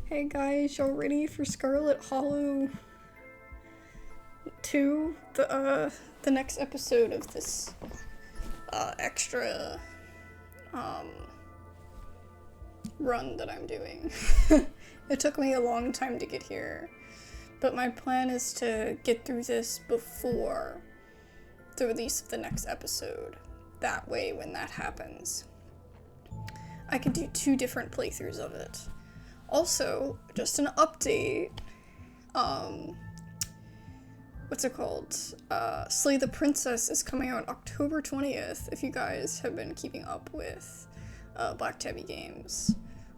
Hey guys, y'all ready for Scarlet Hollow 2? The next episode of this extra run that I'm doing. It took me a long time to get here, but my plan is to get through this before the release of the next episode. That way, when that happens, I can do 2 different playthroughs of it. Also, just an update, what's it called? Slay the Princess is coming out October 20th, if you guys have been keeping up with Black Tabby Games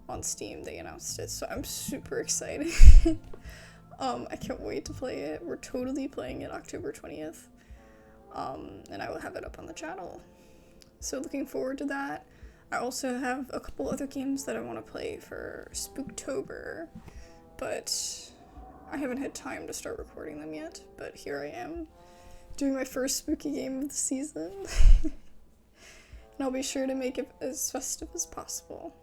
on Steam. They announced it, so I'm super excited. I can't wait to play it. We're totally playing it October 20th, and I will have it up on the channel. So looking forward to that. I also have a couple other games that I want to play for Spooktober, but I haven't had time to start recording them yet, but here I am, doing my first spooky game of the season. And I'll be sure to make it as festive as possible.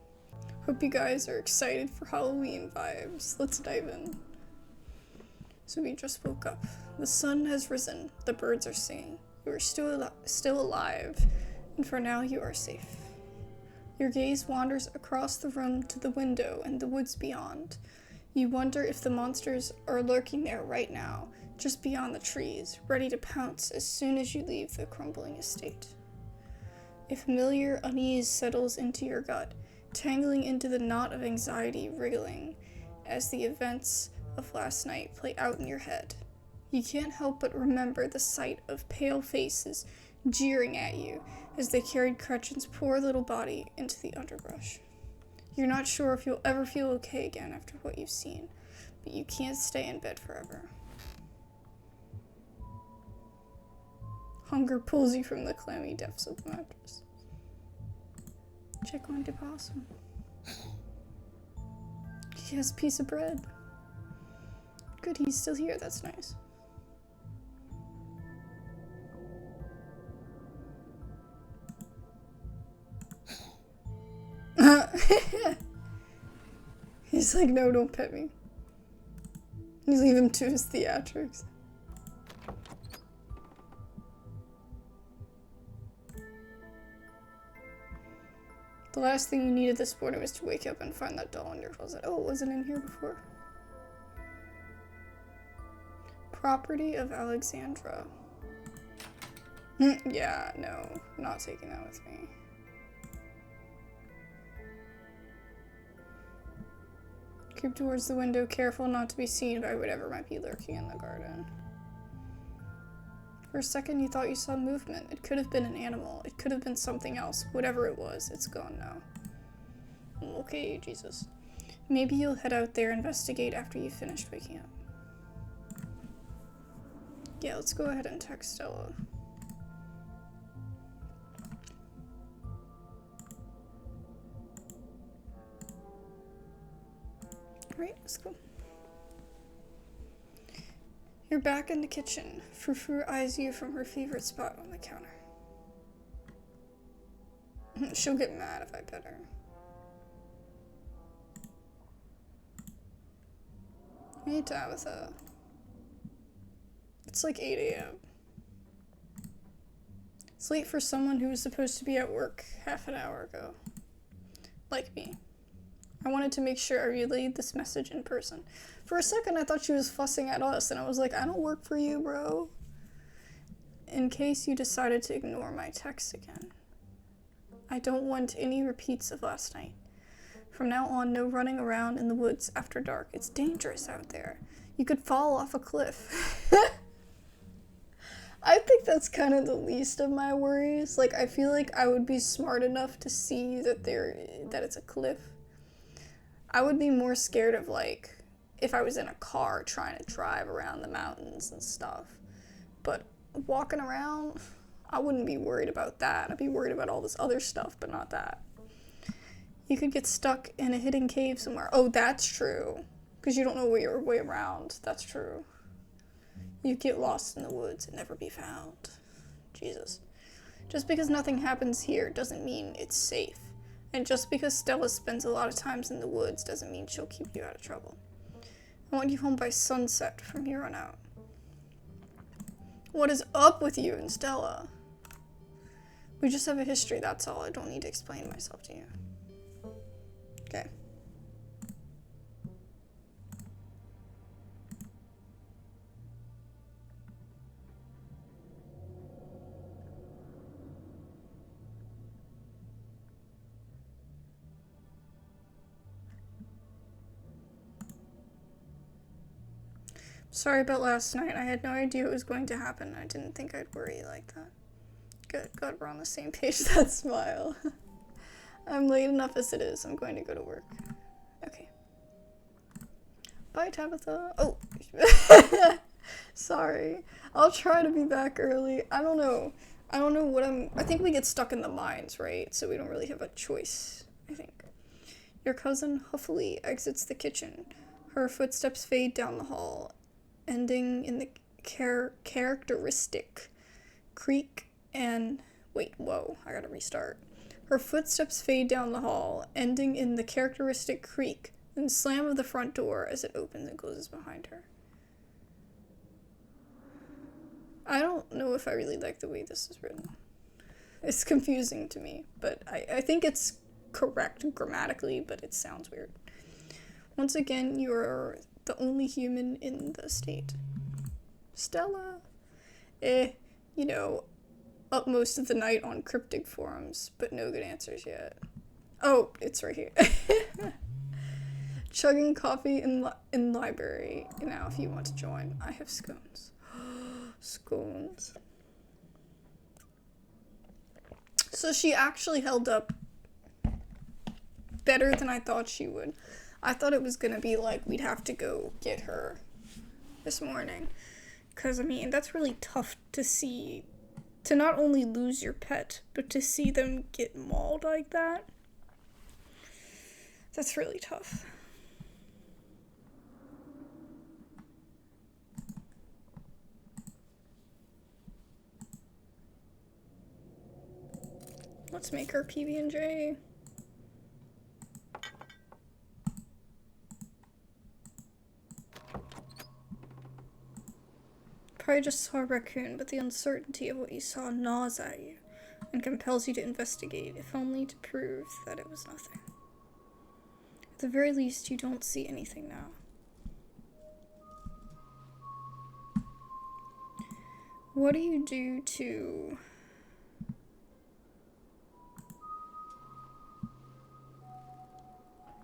Hope you guys are excited for Halloween vibes. Let's dive in. So we just woke up. The sun has risen. The birds are singing. You are still alive, and for now you are safe. Your gaze wanders across the room to the window and the woods beyond. You wonder if the monsters are lurking there right now, just beyond the trees, ready to pounce as soon as you leave the crumbling estate. A familiar unease settles into your gut, tangling into the knot of anxiety wriggling as the events of last night play out in your head. You can't help but remember the sight of pale faces jeering at you as they carried Gretchen's poor little body into the underbrush. You're not sure if you'll ever feel okay again after what you've seen, but you can't stay in bed forever. Hunger pulls you from the clammy depths of the mattress. Check on the possum. He has a piece of bread. Good, he's still here, that's nice. He's like, no, don't pet me. You leave him to his theatrics. The last thing you needed this morning was to wake up and find that doll in your closet. Oh, it wasn't in here before. Property of Alexandra. Yeah, no, I'm not taking that with me. Creep towards the window, careful not to be seen by whatever might be lurking in the garden. For a second, you thought you saw movement. It could have been an animal. It could have been something else. Whatever it was, it's gone now. Okay, Jesus. Maybe you'll head out there, investigate after you've finished waking up. Yeah, let's go ahead and text Stella. Right, let's go. You're back in the kitchen. Frou-Frou eyes you from her favorite spot on the counter. She'll get mad if I pet her. Hey, Tabitha. It's like 8 a.m. It's late for someone who was supposed to be at work half an hour ago. Like me. I wanted to make sure I relayed this message in person. For a second, I thought she was fussing at us, and I was like, I don't work for you, bro. In case you decided to ignore my texts again. I don't want any repeats of last night. From now on, no running around in the woods after dark. It's dangerous out there. You could fall off a cliff. I think that's kind of the least of my worries. Like, I feel like I would be smart enough to see that it's a cliff. I would be more scared of, like, if I was in a car trying to drive around the mountains and stuff. But walking around, I wouldn't be worried about that. I'd be worried about all this other stuff, but not that. You could get stuck in a hidden cave somewhere. Oh, that's true. Because you don't know your way around. That's true. You get lost in the woods and never be found. Jesus. Just because nothing happens here doesn't mean it's safe. And just because Stella spends a lot of times in the woods doesn't mean she'll keep you out of trouble. I want you home by sunset from here on out. What is up with you and Stella? We just have a history, that's all. I don't need to explain myself to you. Okay. Sorry about last night. I had no idea it was going to happen. I didn't think I'd worry like that. Good. God, we're on the same page. That smile. I'm late enough as it is. I'm going to go to work. Okay. Bye, Tabitha. Oh. Sorry. I'll try to be back early. I don't know what I think we get stuck in the mines, right? So we don't really have a choice, I think. Your cousin huffily exits the kitchen. Her footsteps fade down the hall, ending in the characteristic creak and... Wait, whoa, I gotta restart. Her footsteps fade down the hall, ending in the characteristic creak and slam of the front door as it opens and closes behind her. I don't know if I really like the way this is written. It's confusing to me, but I think it's correct grammatically, but it sounds weird. Once again, you are the only human in the state. Stella. Up most of the night on cryptic forums, but no good answers yet. Oh, it's right here. Chugging coffee in library. Now, if you want to join, I have scones. Scones. So she actually held up better than I thought she would. I thought it was gonna be like we'd have to go get her this morning. Because, I mean, that's really tough to see. To not only lose your pet, but to see them get mauled like that. That's really tough. Let's make her PB&J. Probably just saw a raccoon, but the uncertainty of what you saw gnaws at you and compels you to investigate, if only to prove that it was nothing. At the very least, you don't see anything now. What do you do to...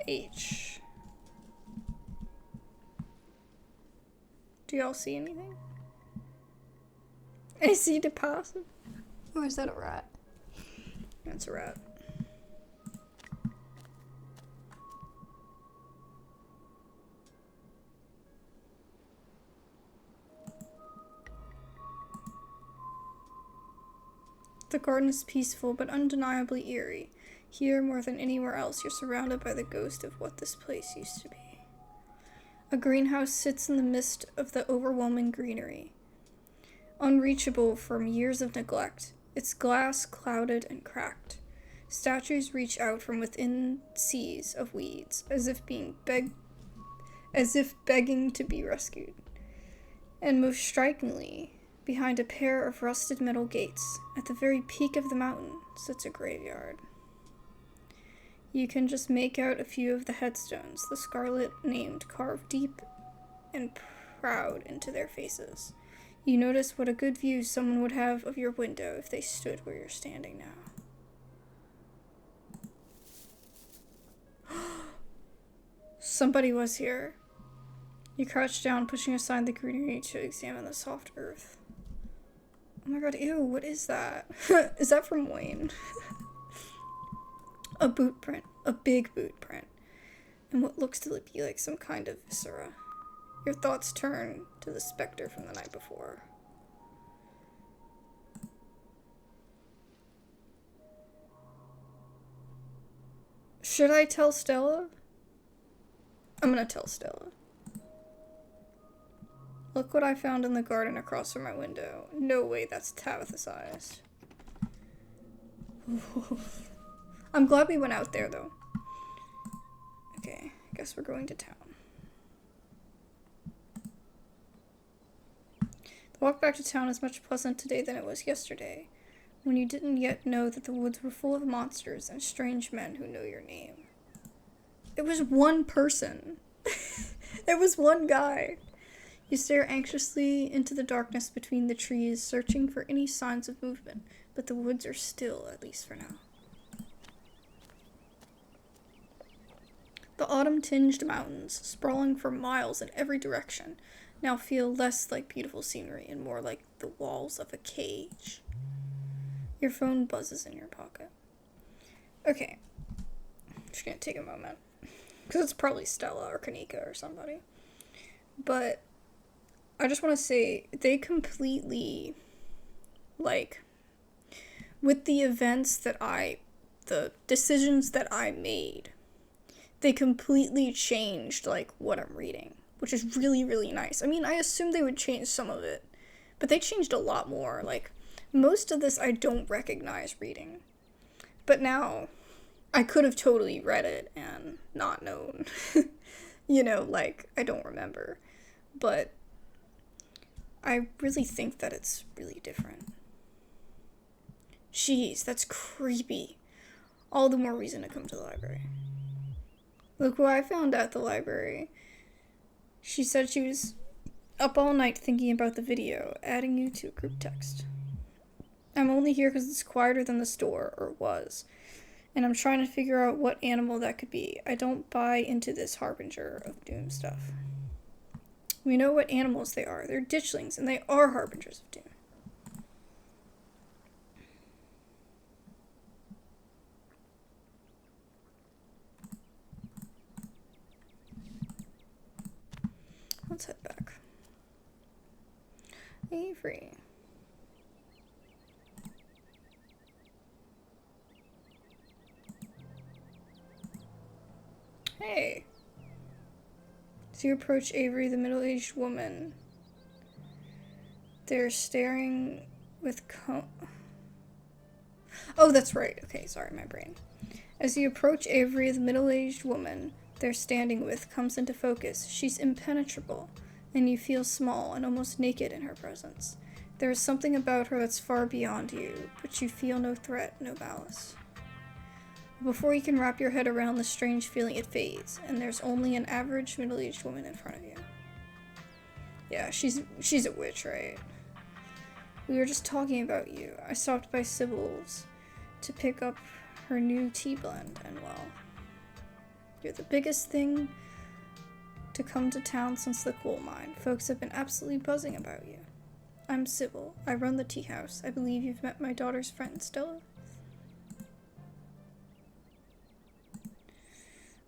H? Do y'all see anything? I see deposit. Or is that a rat? That's a rat. The garden is peaceful but undeniably eerie. Here, more than anywhere else, you're surrounded by the ghost of what this place used to be. A greenhouse sits in the midst of the overwhelming greenery. Unreachable from years of neglect, its glass clouded and cracked. Statues reach out from within seas of weeds, as if begging to be rescued. And most strikingly, behind a pair of rusted metal gates, at the very peak of the mountain, sits a graveyard. You can just make out a few of the headstones, the Scarlet named carved deep and proud into their faces. You notice what a good view someone would have of your window if they stood where you're standing now. Somebody was here. You crouch down, pushing aside the greenery to examine the soft earth. Oh my god, ew, what is that? Is that from Wayne? A boot print. A big boot print. And what looks to be like some kind of viscera. Your thoughts turn to the specter from the night before. Should I tell Stella? I'm gonna tell Stella. Look what I found in the garden across from my window. No way, that's Tabitha's eyes. I'm glad we went out there, though. Okay, I guess we're going to town. The walk back to town is much pleasant today than it was yesterday, when you didn't yet know that the woods were full of monsters and strange men who know your name. It was one person. It was one guy. You stare anxiously into the darkness between the trees, searching for any signs of movement, but the woods are still, at least for now. The autumn-tinged mountains, sprawling for miles in every direction, now feel less like beautiful scenery and more like the walls of a cage. Your phone buzzes in your pocket. Okay. Just gonna take a moment. Because it's probably Stella or Kanika or somebody. But I just want to say, they completely, like, with the events that the decisions that I made, they completely changed, like, what I'm reading, which is really, really nice. I mean, I assumed they would change some of it, but they changed a lot more. Like, most of this I don't recognize reading, but now I could have totally read it and not known. You know, like, I don't remember, but I really think that it's really different. Jeez, that's creepy. All the more reason to come to the library. Look what I found at the library. She said she was up all night thinking about the video, adding you to a group text. I'm only here because it's quieter than the store, or was, and I'm trying to figure out what animal that could be. I don't buy into this harbinger of doom stuff. We know what animals they are. They're ditchlings, and they are harbingers of doom. Let's head back. Avery. Hey. As you approach Avery, the middle-aged woman, they're staring with Oh, that's right. Okay, sorry, my brain. As you approach Avery, the middle-aged woman they're standing with comes into focus. She's impenetrable, and you feel small and almost naked in her presence. There is something about her that's far beyond you, but you feel no threat, no malice. Before you can wrap your head around the strange feeling, it fades, and there's only an average middle-aged woman in front of you. Yeah, she's a witch, right? We were just talking about you. I stopped by Sybil's to pick up her new tea blend, and well, you're the biggest thing to come to town since the coal mine. Folks have been absolutely buzzing about you. I'm Sybil. I run the tea house. I believe you've met my daughter's friend, Stella.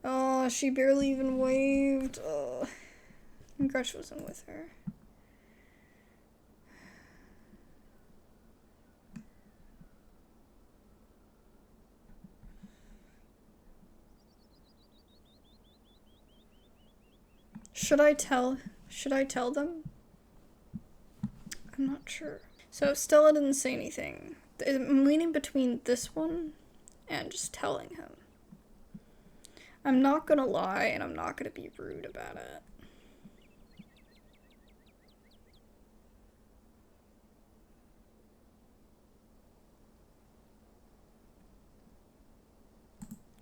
Oh, she barely even waved. Oh, Grush wasn't with her. Should I tell them? I'm not sure. So Stella didn't say anything. I'm leaning between this one and just telling him. I'm not gonna lie, and I'm not gonna be rude about it.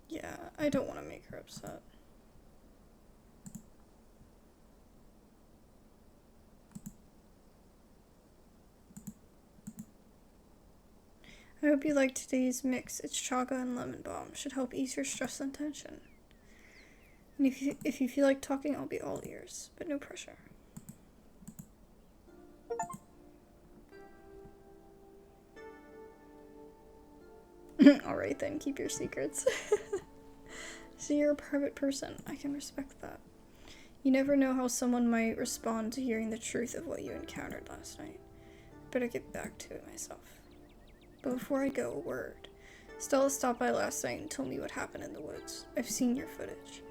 Yeah, I don't want to make her upset. I hope you like today's mix. It's chaga and lemon balm. Should help ease your stress and tension. And if you feel like talking, I'll be all ears, but no pressure. Alright then, keep your secrets. So you're a private person. I can respect that. You never know how someone might respond to hearing the truth of what you encountered last night. Better get back to it myself. But before I go, a word. Stella stopped by last night and told me what happened in the woods. I've seen your footage.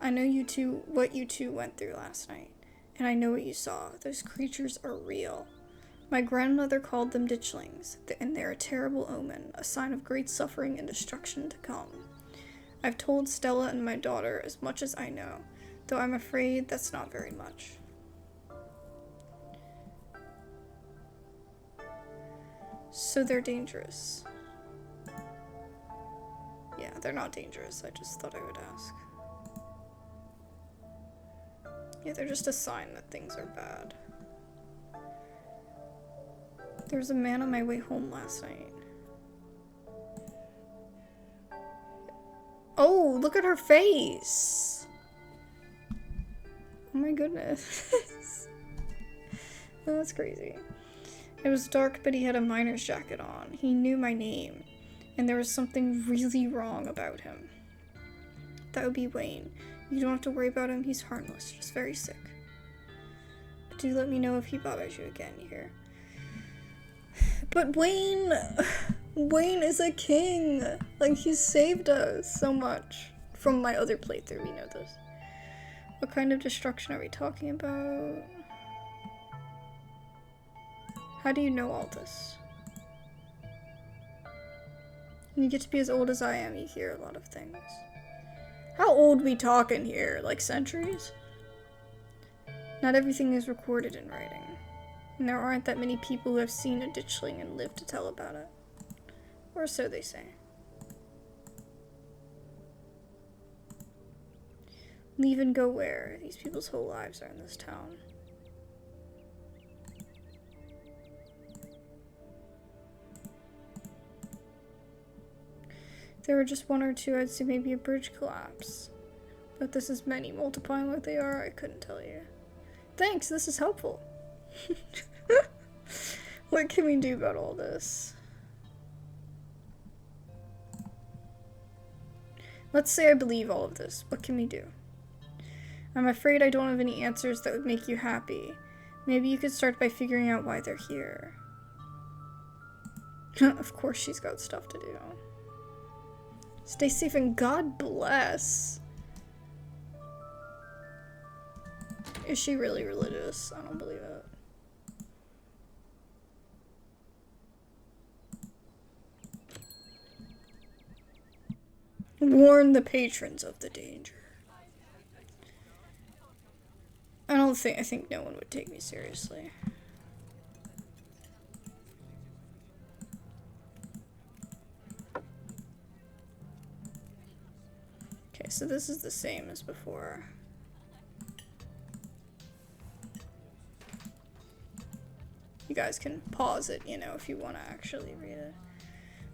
I know what you two went through last night. And I know what you saw. Those creatures are real. My grandmother called them ditchlings, and they're a terrible omen, a sign of great suffering and destruction to come. I've told Stella and my daughter as much as I know, though I'm afraid that's not very much. So they're dangerous. Yeah, they're not dangerous. I just thought I would ask. Yeah, they're just a sign that things are bad. There was a man on my way home last night. Oh, look at her face! Oh my goodness. Oh, that's crazy. It was dark, but he had a miner's jacket on. He knew my name, and there was something really wrong about him. That would be Wayne. You don't have to worry about him, he's harmless, just very sick. But do let me know if he bothers you again, you hear? But Wayne is a king! Like, he saved us so much. From my other playthrough, we know this. What kind of destruction are we talking about? How do you know all this? When you get to be as old as I am, you hear a lot of things. How old we talking here? Like centuries? Not everything is recorded in writing. And there aren't that many people who have seen a ditchling and lived to tell about it. Or so they say. Leave and go where? These people's whole lives are in this town. If there were just one or two, I'd say maybe a bridge collapse. But this is many. Multiplying what they are, I couldn't tell you. Thanks, this is helpful. What can we do about all this? Let's say I believe all of this. What can we do? I'm afraid I don't have any answers that would make you happy. Maybe you could start by figuring out why they're here. Of course she's got stuff to do. Stay safe and God bless. Is she really religious? I don't believe it. Warn the patrons of the danger. I think no one would take me seriously. Okay, so this is the same as before. You guys can pause it, you know, if you want to actually read it.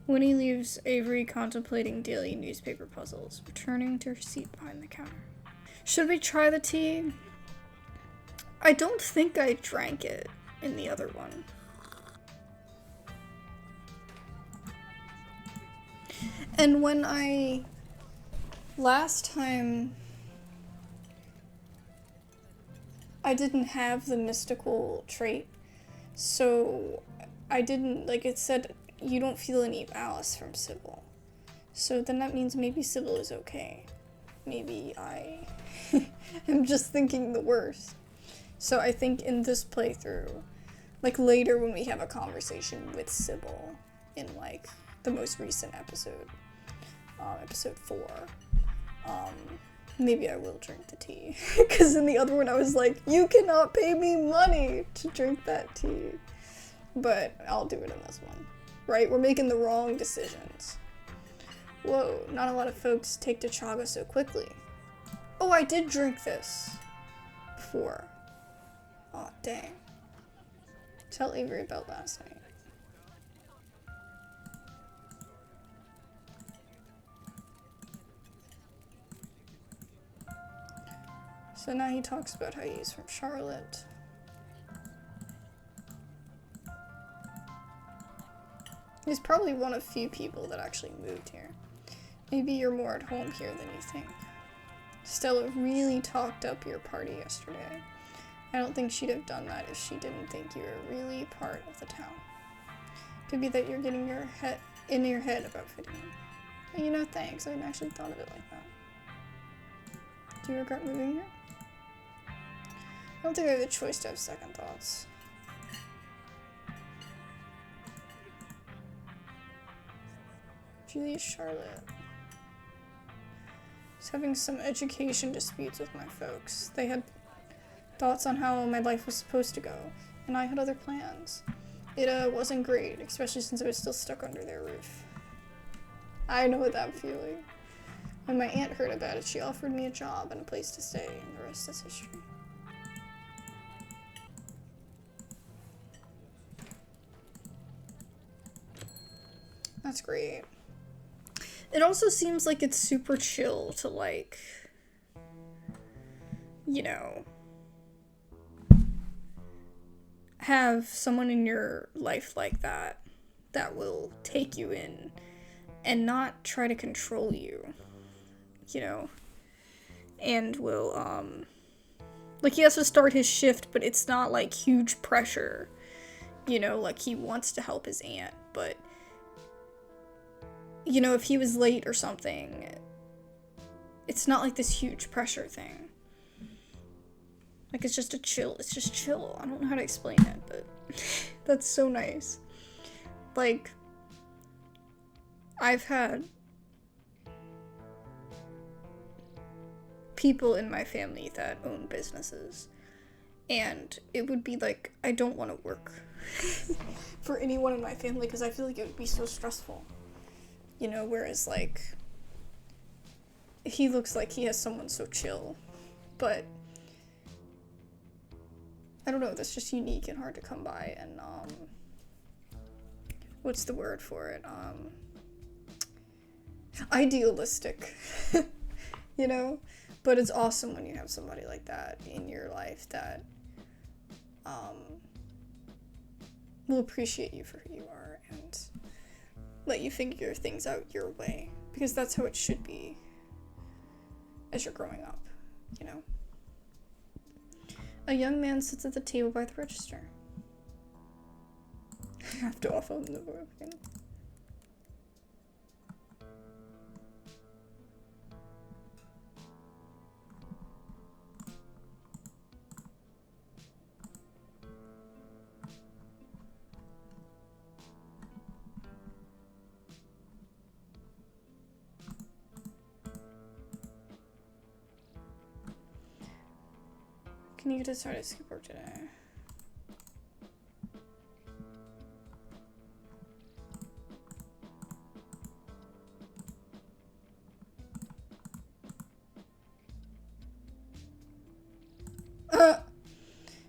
Winnie leaves Avery contemplating daily newspaper puzzles, returning to her seat behind the counter. Should we try the tea? I don't think I drank it in the other one. And when last time, I didn't have the mystical trait, so I didn't, like it said, you don't feel any malice from Sybil. So then that means maybe Sybil is okay. Maybe I am just thinking the worst. So I think in this playthrough, like later when we have a conversation with Sybil in like the most recent episode, episode 4, maybe I will drink the tea. Because in the other one I was like, you cannot pay me money to drink that tea. But I'll do it in this one. Right? We're making the wrong decisions. Whoa, not a lot of folks take to chaga so quickly. Oh, I did drink this before. Aw, dang. Tell Avery about last night. So now he talks about how he's from Charlotte. He's probably one of few people that actually moved here. Maybe you're more at home here than you think. Stella really talked up your party yesterday. I don't think she'd have done that if she didn't think you were really part of the town. Could be that you're getting your head in your head about fitting in. And you know, thanks. I hadn't actually thought of it like that. Do you regret moving here? I don't think I have the choice to have second thoughts. Julia Charlotte. I was having some education disputes with my folks. They had thoughts on how my life was supposed to go, and I had other plans. It wasn't great, especially since I was still stuck under their roof. I know that feeling. When my aunt heard about it, she offered me a job and a place to stay, and the rest is history. That's great. It also seems like it's super chill to, like, you know, have someone in your life like that will take you in and not try to control you, you know, and will, like, he has to start his shift, but it's not, like, huge pressure, you know, like, he wants to help his aunt, but, you know, if he was late or something, it's not, like, this huge pressure thing. Like, it's just chill. I don't know how to explain it, but that's so nice. Like, I've had people in my family that own businesses, and it would be like, I don't want to work for anyone in my family because I feel like it would be so stressful. You know, whereas, like, he looks like he has someone so chill, but I don't know, that's just unique and hard to come by, and, what's the word for it? Idealistic, you know? But it's awesome when you have somebody like that in your life that, will appreciate you for who you are and let you figure things out your way, because that's how it should be as you're growing up, you know? A young man sits at the table by the register. I have to offer him the book again. Can you decide to skip work today?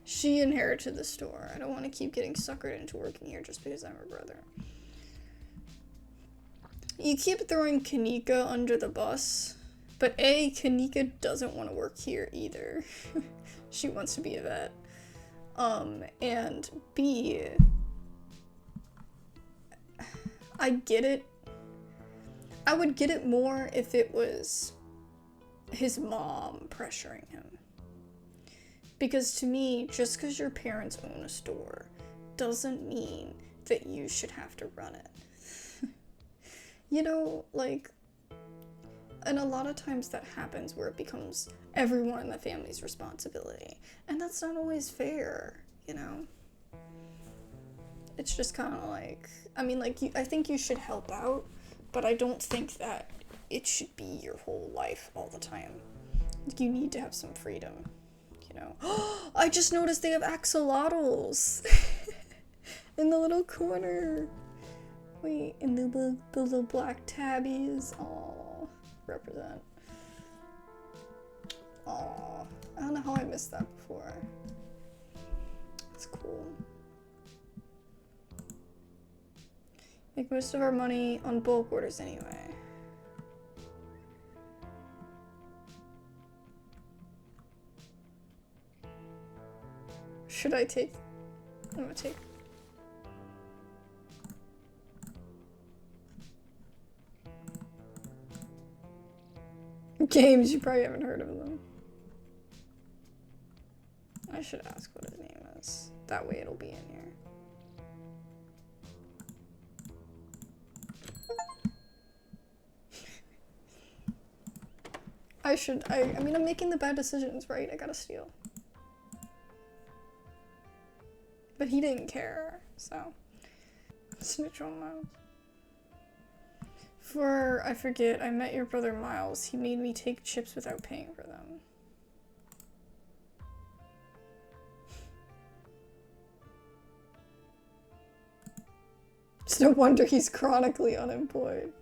She inherited the store. I don't want to keep getting suckered into working here just because I'm her brother. You keep throwing Kanika under the bus, but A, Kanika doesn't want to work here either. She wants to be a vet. And B, I get it. I would get it more if it was his mom pressuring him. Because to me, just because your parents own a store doesn't mean that you should have to run it. You know, like, and a lot of times that happens where it becomes everyone in the family's responsibility. And that's not always fair, you know? It's just kind of like, I mean, like, I think you should help out, but I don't think that it should be your whole life all the time. You need to have some freedom, you know? I just noticed they have axolotls in the little corner. Wait, and the little black tabbies. Aw, represent. Aw, I don't know how I missed that before. That's cool. Make most of our money on bulk orders anyway. Should I take? I'm gonna take. Games, you probably haven't heard of them. I should ask what his name is. That way it'll be in here. I mean, I'm making the bad decisions, right? I gotta steal. But he didn't care, so. Snitch on mouse. For, I forget, I met your brother Miles. He made me take chips without paying for them. It's no wonder he's chronically unemployed.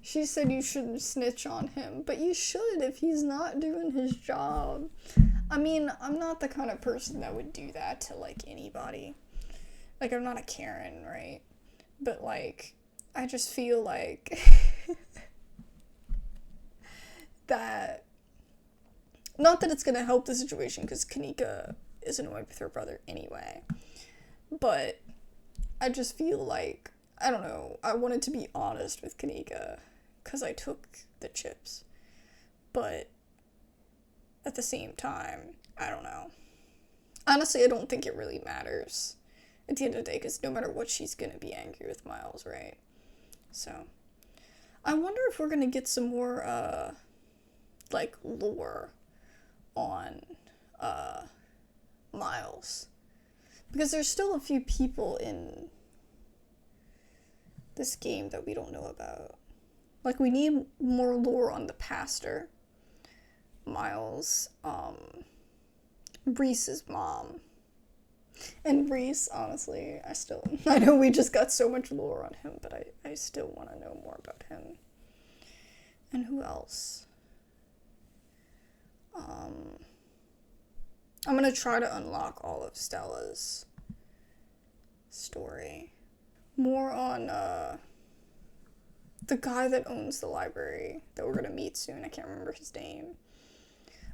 She said you shouldn't snitch on him, but you should if he's not doing his job. I mean, I'm not the kind of person that would do that to, like, anybody. Like, I'm not a Karen, right? But, like, I just feel like that, not that it's gonna help the situation, because Kanika is annoyed with her brother anyway, but I just feel like, I don't know, I wanted to be honest with Kanika, because I took the chips, but at the same time, I don't know. Honestly, I don't think it really matters at the end of the day, because no matter what, she's gonna be angry with Miles, right? So, I wonder if we're gonna get some more, like, lore on, Miles. Because there's still a few people in this game that we don't know about. Like, we need more lore on the pastor, Miles, Reese's mom. And Reese, honestly, I know we just got so much lore on him, but I still want to know more about him. And who else? I'm gonna try to unlock all of Stella's story. More on, the guy that owns the library that we're gonna meet soon. I can't remember his name.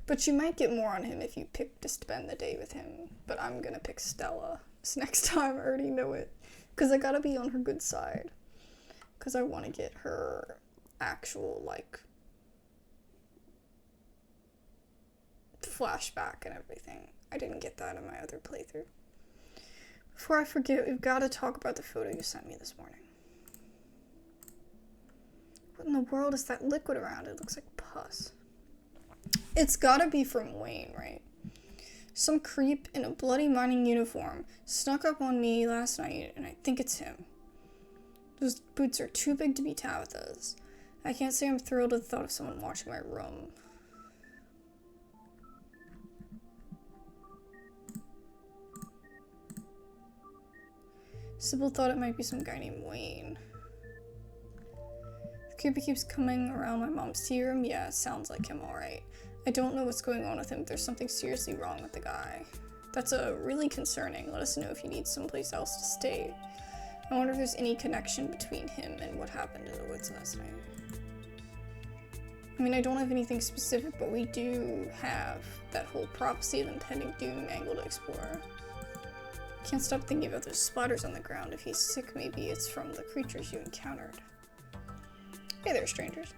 But you might get more on him if you pick to spend the day with him. But I'm gonna pick Stella this next time. I already know it. Because I gotta be on her good side. Because I want to get her actual, like, flashback and everything. I didn't get that in my other playthrough. Before I forget, we've got to talk about the photo you sent me this morning. What in the world is that liquid around? It looks like pus. It's gotta be from Wayne, right? Some creep in a bloody mining uniform snuck up on me last night, and I think it's him. Those boots are too big to be Tabitha's. I can't say I'm thrilled at the thought of someone watching my room. Sybil thought it might be some guy named Wayne. The creepy keeps coming around my mom's tea room. Yeah, sounds like him, alright. I don't know what's going on with him, but there's something seriously wrong with the guy. That's really concerning. Let us know if you need someplace else to stay. I wonder if there's any connection between him and what happened in the woods last night. I mean, I don't have anything specific, but we do have that whole prophecy of impending doom angle to explore. Can't stop thinking about those splatters on the ground. If he's sick, maybe it's from the creatures you encountered. Hey there, strangers.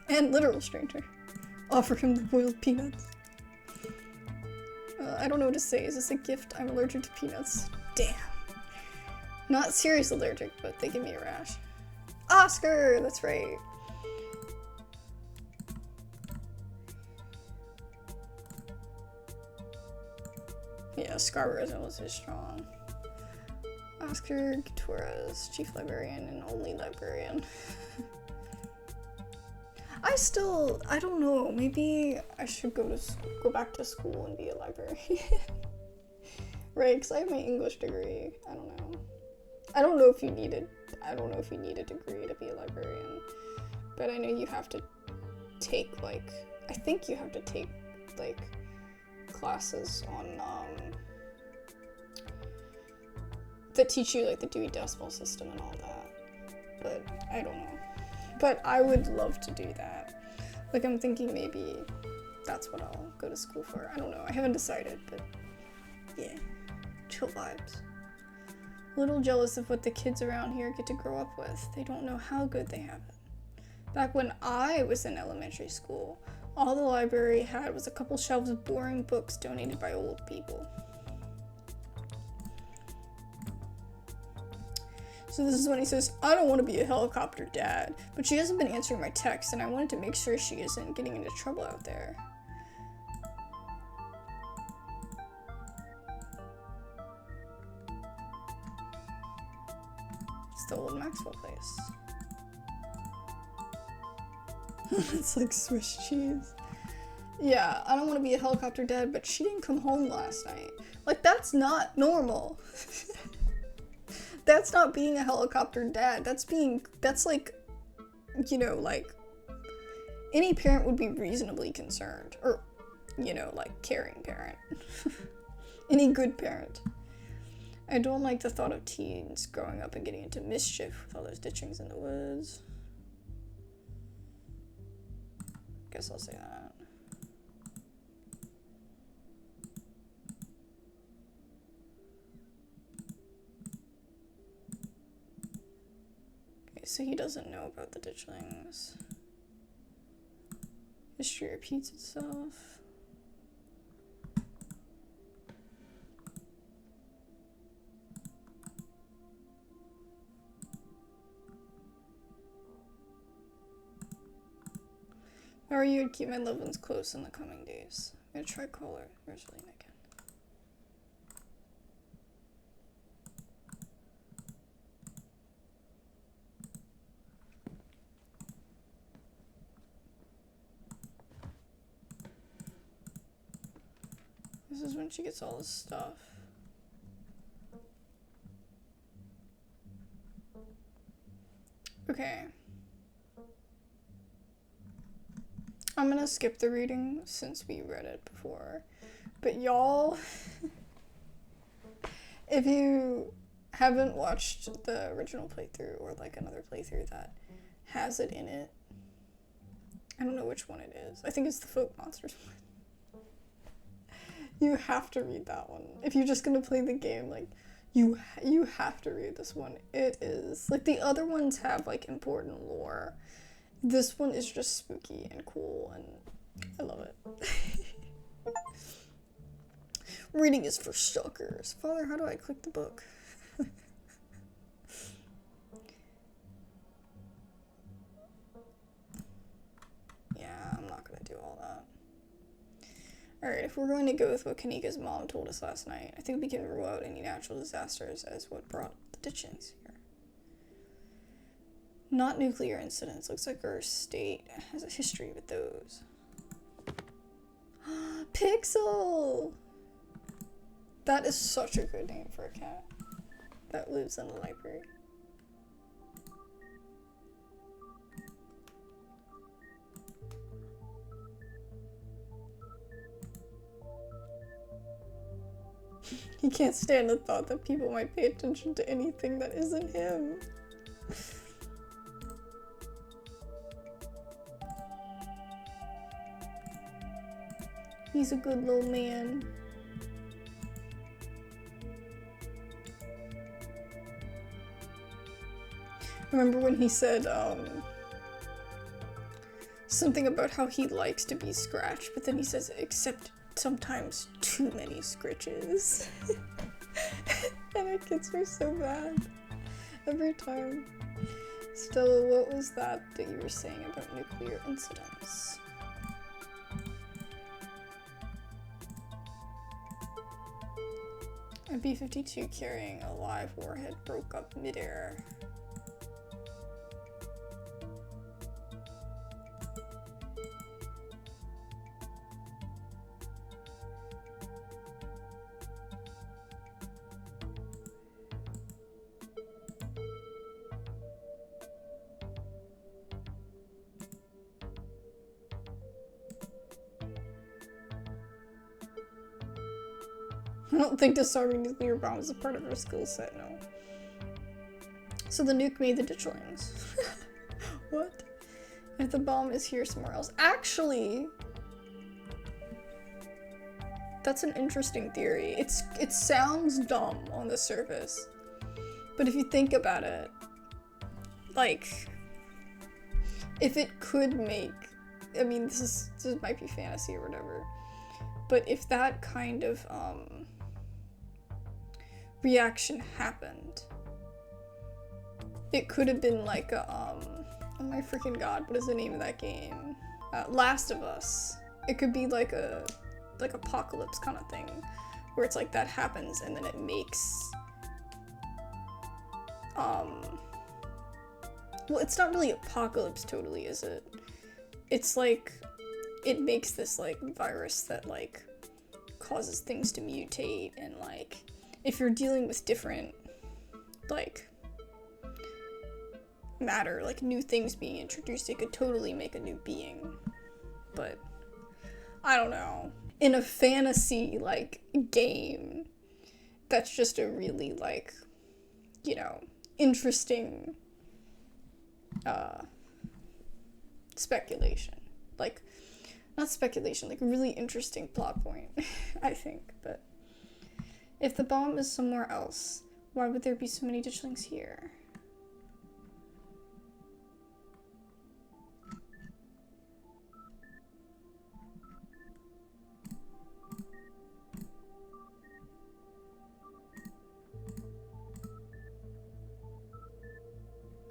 And literal stranger. Offer him the boiled peanuts. I don't know what to say. Is this a gift? I'm allergic to peanuts. Damn. Not serious allergic, but they give me a rash. Oscar! That's right. Yeah, Scarlet is strong. Oscar Gutierrez, chief librarian and only librarian. I don't know, maybe I should go back to school and be a librarian. Right, because I have my English degree. I don't know if you need a degree to be a librarian. But I know you have to take, I think you have to take, classes on, that teach you, the Dewey Decimal System and all that. But I don't know. But I would love to do that. I'm thinking maybe that's what I'll go to school for. I don't know. I haven't decided, but yeah. Chill vibes. A little jealous of what the kids around here get to grow up with. They don't know how good they have it. Back when I was in elementary school, all the library had was a couple shelves of boring books donated by old people. So this is when he says, I don't want to be a helicopter dad, but she hasn't been answering my texts, and I wanted to make sure she isn't getting into trouble out there. the old Maxwell place. It's like Swiss cheese. Yeah, I don't want to be a helicopter dad, but she didn't come home last night. Like, that's not normal. That's not being a helicopter dad. That's like, you know, like, any parent would be reasonably concerned. Or, you know, like, caring parent. Any good parent. I don't like the thought of teens growing up and getting into mischief with all those ditchings in the woods. Guess I'll say that. Okay, so he doesn't know about the ditchlings. History repeats itself. How are you to keep my loved ones close in the coming days? I'm gonna try caller. Where's Lena again? This is when she gets all this stuff. Okay. I'm gonna skip the reading since we read it before. But y'all, if you haven't watched the original playthrough or like another playthrough that has it in it, I don't know which one it is. I think it's the Folk Monsters one. You have to read that one. If you're just gonna play the game, like, you have to read this one. It is, like, the other ones have, like, important lore. This one is just spooky and cool, and I love it. Reading is for suckers. Father, how do I click the book? Yeah, I'm not gonna do all that. Alright, if we're going to go with what Kanika's mom told us last night, I think we can rule out any natural disasters as what brought the ditchings here. Not nuclear incidents. Looks like our state has a history with those. Pixel! That is such a good name for a cat that lives in the library. He can't stand the thought that people might pay attention to anything that isn't him. He's a good little man. Remember when he said, something about how he likes to be scratched, but then he says, except sometimes too many scritches. And it gets me so bad. Every time. Stella, what was that you were saying about nuclear incidents? A B-52 carrying a live warhead broke up midair. I don't think disarming nuclear bombs is a part of our skill set, no. So the nuke made the ditchlings. What? If the bomb is here somewhere else. Actually, that's an interesting theory. It sounds dumb on the surface. But if you think about it, like, if it could make, I mean, this might be fantasy or whatever, but if that kind of, reaction happened, it could have been like a, oh my freaking god, what is the name of that game? Last of Us. It could be like a, like apocalypse kind of thing, where it's like that happens and then it makes, well, it's not really apocalypse totally, is it? It's like, it makes this, like, virus that, like, causes things to mutate, and, like, if you're dealing with different, like, matter, like, new things being introduced, it could totally make a new being. But, I don't know. In a fantasy, like, game, that's just a really, like, you know, interesting, speculation. Like, not speculation, like, a really interesting plot point, I think, but if the bomb is somewhere else, why would there be so many ditchlings here?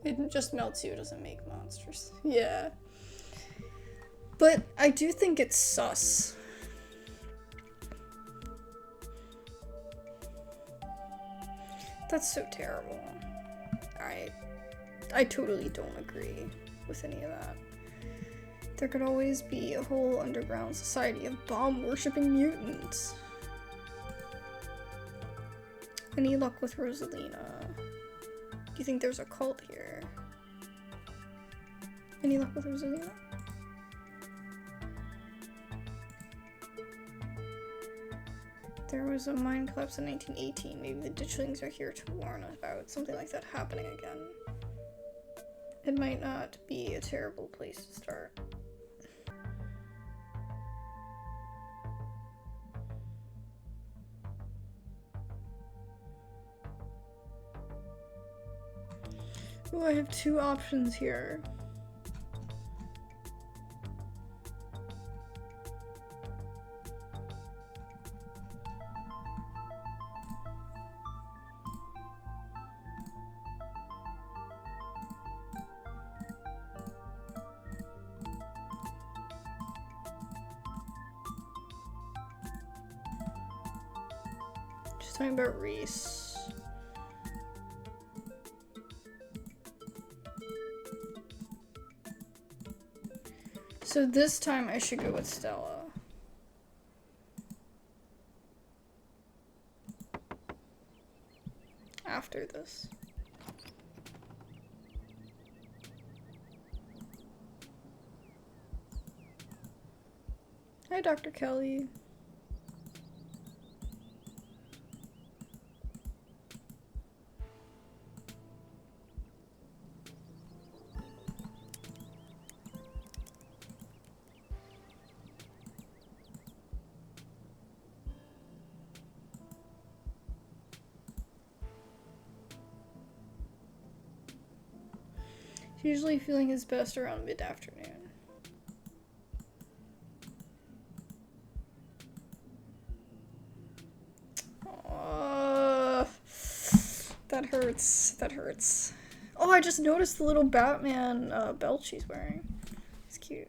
It just melts you, it doesn't make monsters. Yeah. But I do think it's sus. That's so terrible. I totally don't agree with any of that. There could always be a whole underground society of bomb-worshipping mutants. Any luck with Rosalina? Do you think there's a cult here? Any luck with Rosalina? There was a mine collapse in 1918. Maybe the ditchlings are here to warn about something like that happening again. It might not be a terrible place to start. Oh, I have two options here. Just talking about Reese. So this time I should go with Stella. After this. Hi, Dr. Kelly. He's usually feeling his best around mid-afternoon. That hurts. That hurts. Oh, I just noticed the little Batman belt she's wearing. It's cute.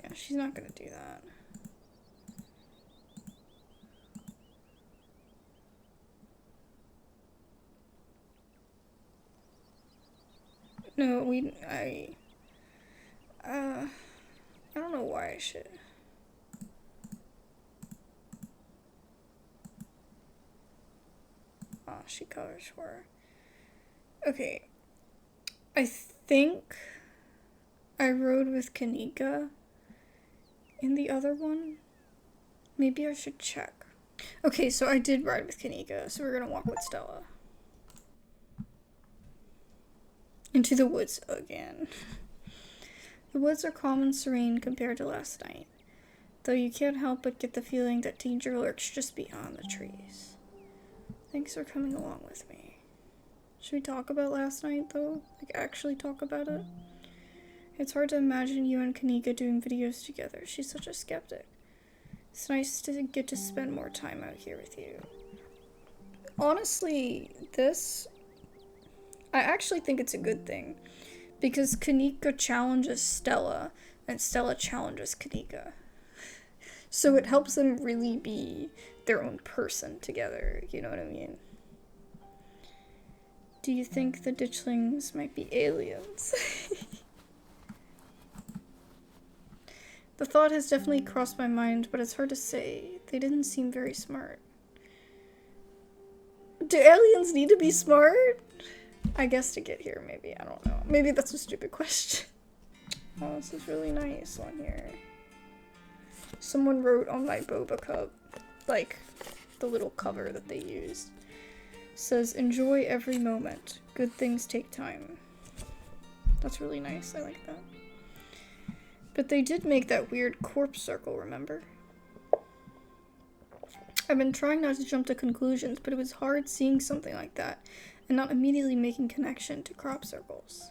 Yeah, she's not gonna do that. No, I don't know why I should. Oh, she colors for her. Okay. I think I rode with Kanika in the other one. Maybe I should check. Okay, so I did ride with Kanika, so we're gonna walk with Stella. Into the woods again. The woods are calm and serene compared to last night, though you can't help but get the feeling that danger lurks just beyond the trees. Thanks for coming along with me. Should we talk about last night, though? Like, actually talk about it? It's hard to imagine you and Kanika doing videos together. She's such a skeptic. It's nice to get to spend more time out here with you. Honestly, I actually think it's a good thing, Because Kanika challenges Stella, and Stella challenges Kanika. So it helps them really be their own person together, you know what I mean? Do you think the ditchlings might be aliens? The thought has definitely crossed my mind, but it's hard to say. They didn't seem very smart. Do aliens need to be smart? I guess to get here, maybe. I don't know. Maybe that's a stupid question. Oh, this is really nice on here. Someone wrote on my boba cup, like, the little cover that they used. Says, enjoy every moment. Good things take time. That's really nice. I like that. But they did make that weird corpse circle, remember? I've been trying not to jump to conclusions, but it was hard seeing something like that and not immediately making connection to crop circles.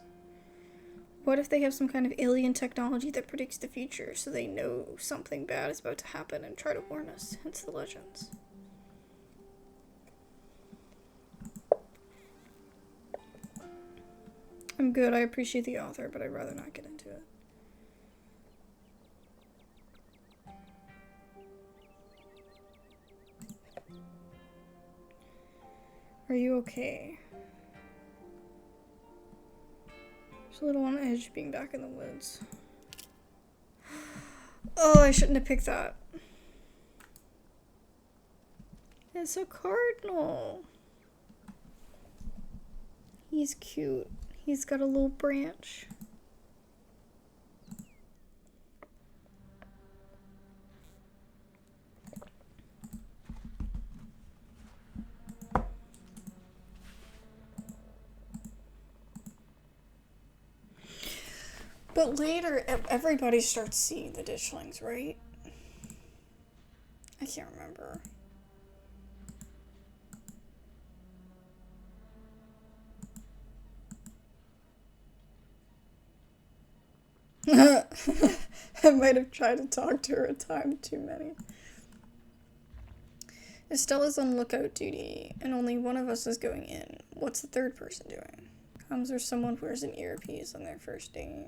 What if they have some kind of alien technology that predicts the future, so they know something bad is about to happen and try to warn us, hence the legends? I'm good, I appreciate the author, but I'd rather not get into it. Are you okay? Just a little on edge being back in the woods. Oh, I shouldn't have picked that. It's a cardinal. He's cute. He's got a little branch. But later, everybody starts seeing the ditchlings, right? I can't remember. I might have tried to talk to her a time too many. Estella's on lookout duty, and only one of us is going in. What's the third person doing? Comes or someone wears an earpiece on their first date?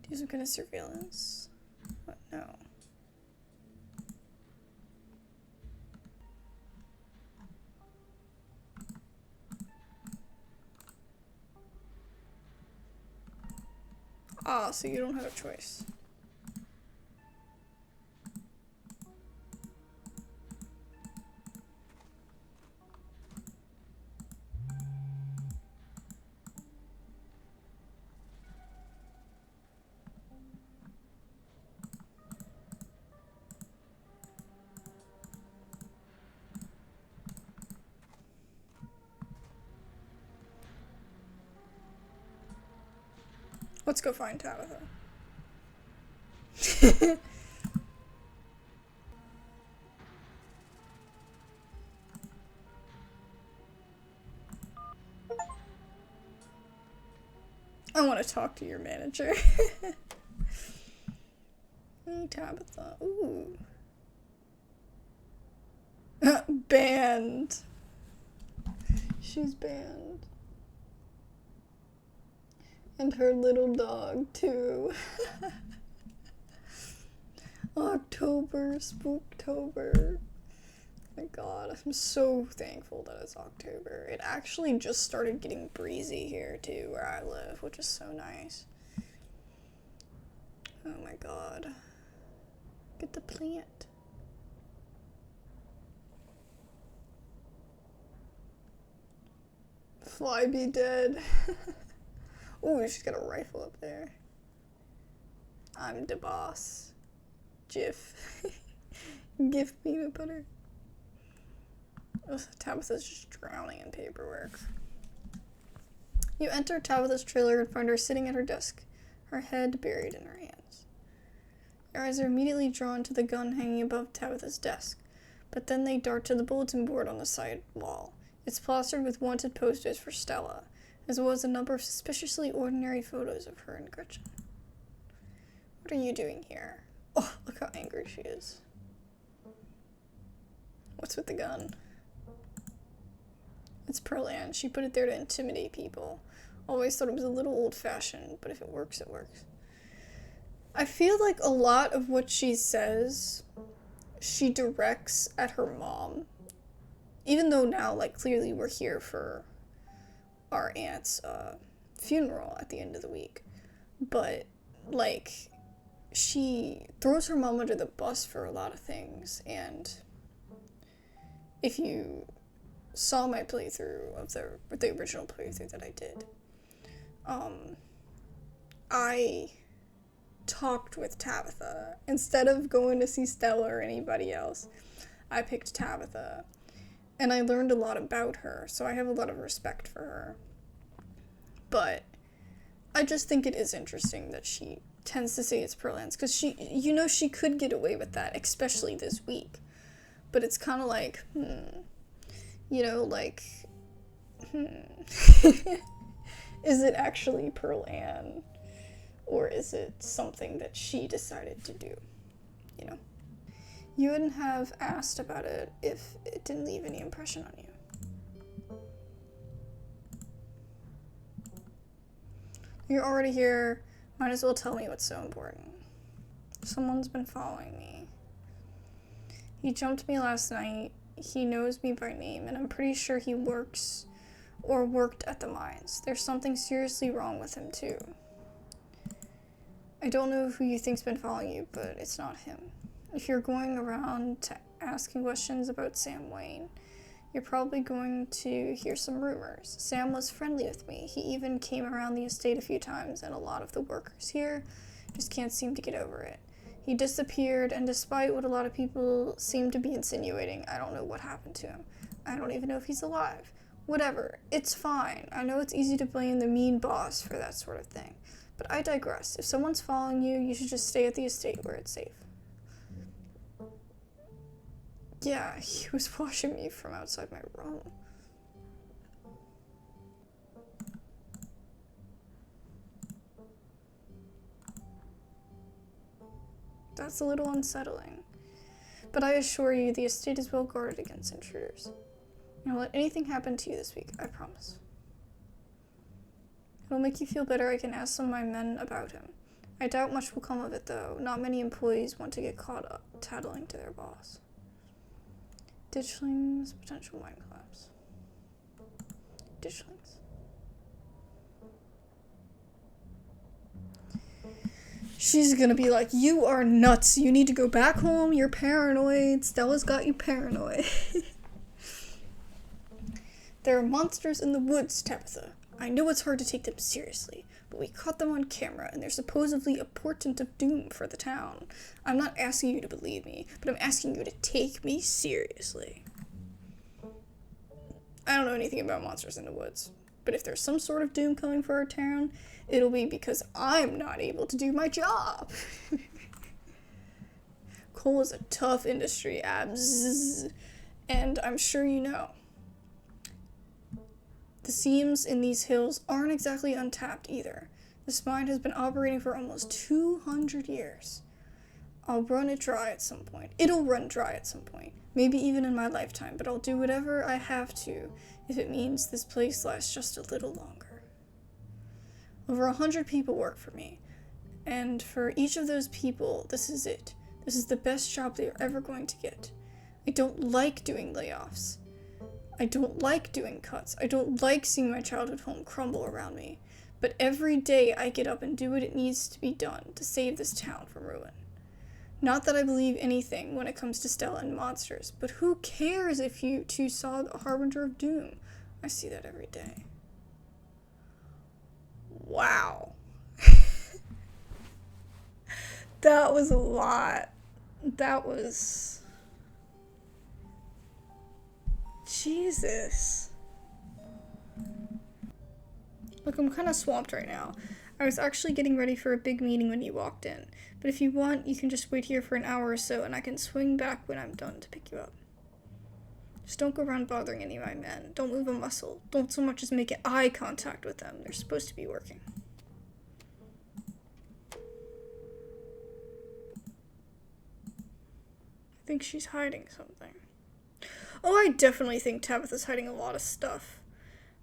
Do some kind of surveillance? What? No. Ah, so you don't have a choice. Let's go find Tabitha. I want to talk to your manager. Hey, Tabitha. Ooh. Banned. She's banned. And her little dog, too. October, Spooktober. My god, I'm so thankful that it's October. It actually just started getting breezy here, too, where I live, which is so nice. Oh my god. Get the plant. Fly be dead. Ooh, she's got a rifle up there. I'm the boss. Jif. GIF peanut butter. Ugh, Tabitha's just drowning in paperwork. You enter Tabitha's trailer and find her sitting at her desk, her head buried in her hands. Your eyes are immediately drawn to the gun hanging above Tabitha's desk, but then they dart to the bulletin board on the side wall. It's plastered with wanted posters for Stella, as well as a number of suspiciously ordinary photos of her and Gretchen. What are you doing here? Oh, look how angry she is. What's with the gun? It's Pearl Ann. She put it there to intimidate people. Always thought it was a little old-fashioned, but if it works, it works. I feel like a lot of what she says, she directs at her mom. Even though now, like, clearly we're here for our aunt's funeral at the end of the week. But, like, she throws her mom under the bus for a lot of things, and if you saw my playthrough of the original playthrough that I did, I talked with Tabitha. Instead of going to see Stella or anybody else, I picked Tabitha, and I learned a lot about her, so I have a lot of respect for her. But I just think it is interesting that she tends to say it's Pearlands, because she could get away with that, especially this week. But it's kind of like, is it actually Pearl Ann? Or is it something that she decided to do? You wouldn't have asked about it if it didn't leave any impression on you. You're already here. Might as well tell me what's so important. Someone's been following me. He jumped me last night. He knows me by name, and I'm pretty sure he works or worked at the mines. There's something seriously wrong with him, too. I don't know who you think's been following you, but it's not him. If you're going around asking questions about Sam Wayne, you're probably going to hear some rumors. Sam was friendly with me. He even came around the estate a few times, and a lot of the workers here just can't seem to get over it. He disappeared, and despite what a lot of people seem to be insinuating, I don't know what happened to him. I don't even know if he's alive. Whatever. It's fine. I know it's easy to blame the mean boss for that sort of thing. But I digress. If someone's following you, you should just stay at the estate where it's safe. Yeah, he was watching me from outside my room. That's a little unsettling. But I assure you, the estate is well guarded against intruders. I won't let anything happen to you this week, I promise. It'll make you feel better. I can ask some of my men about him. I doubt much will come of it, though. Not many employees want to get caught up tattling to their boss. Ditchlings, potential mine collapse. Ditchlings. She's gonna be like, you are nuts. You need to go back home. You're paranoid. Stella's got you paranoid. There are monsters in the woods, Tabitha. I know it's hard to take them seriously, but we caught them on camera, and they're supposedly a portent of doom for the town. I'm not asking you to believe me, but I'm asking you to take me seriously. I don't know anything about monsters in the woods, but if there's some sort of doom coming for our town, it'll be because I'm not able to do my job. Coal is a tough industry, Abs, and I'm sure you know. The seams in these hills aren't exactly untapped either. This mine has been operating for almost 200 years. I'll run it dry at some point. It'll run dry at some point. Maybe even in my lifetime, but I'll do whatever I have to if it means this place lasts just a little longer. Over 100 people work for me, and for each of those people, this is it. This is the best job they're ever going to get. I don't like doing layoffs. I don't like doing cuts. I don't like seeing my childhood home crumble around me. But every day I get up and do what it needs to be done to save this town from ruin. Not that I believe anything when it comes to Stella and monsters, but who cares if you two saw the Harbinger of Doom? I see that every day. Wow. That was a lot. That was... Jesus. Look, I'm kind of swamped right now. I was actually getting ready for a big meeting when you walked in, but if you want, you can just wait here for an hour or so and I can swing back when I'm done to pick you up. Just don't go around bothering any of my men. Don't move a muscle. Don't so much as make eye contact with them. They're supposed to be working. I think she's hiding something. Oh, I definitely think Tabitha's hiding a lot of stuff.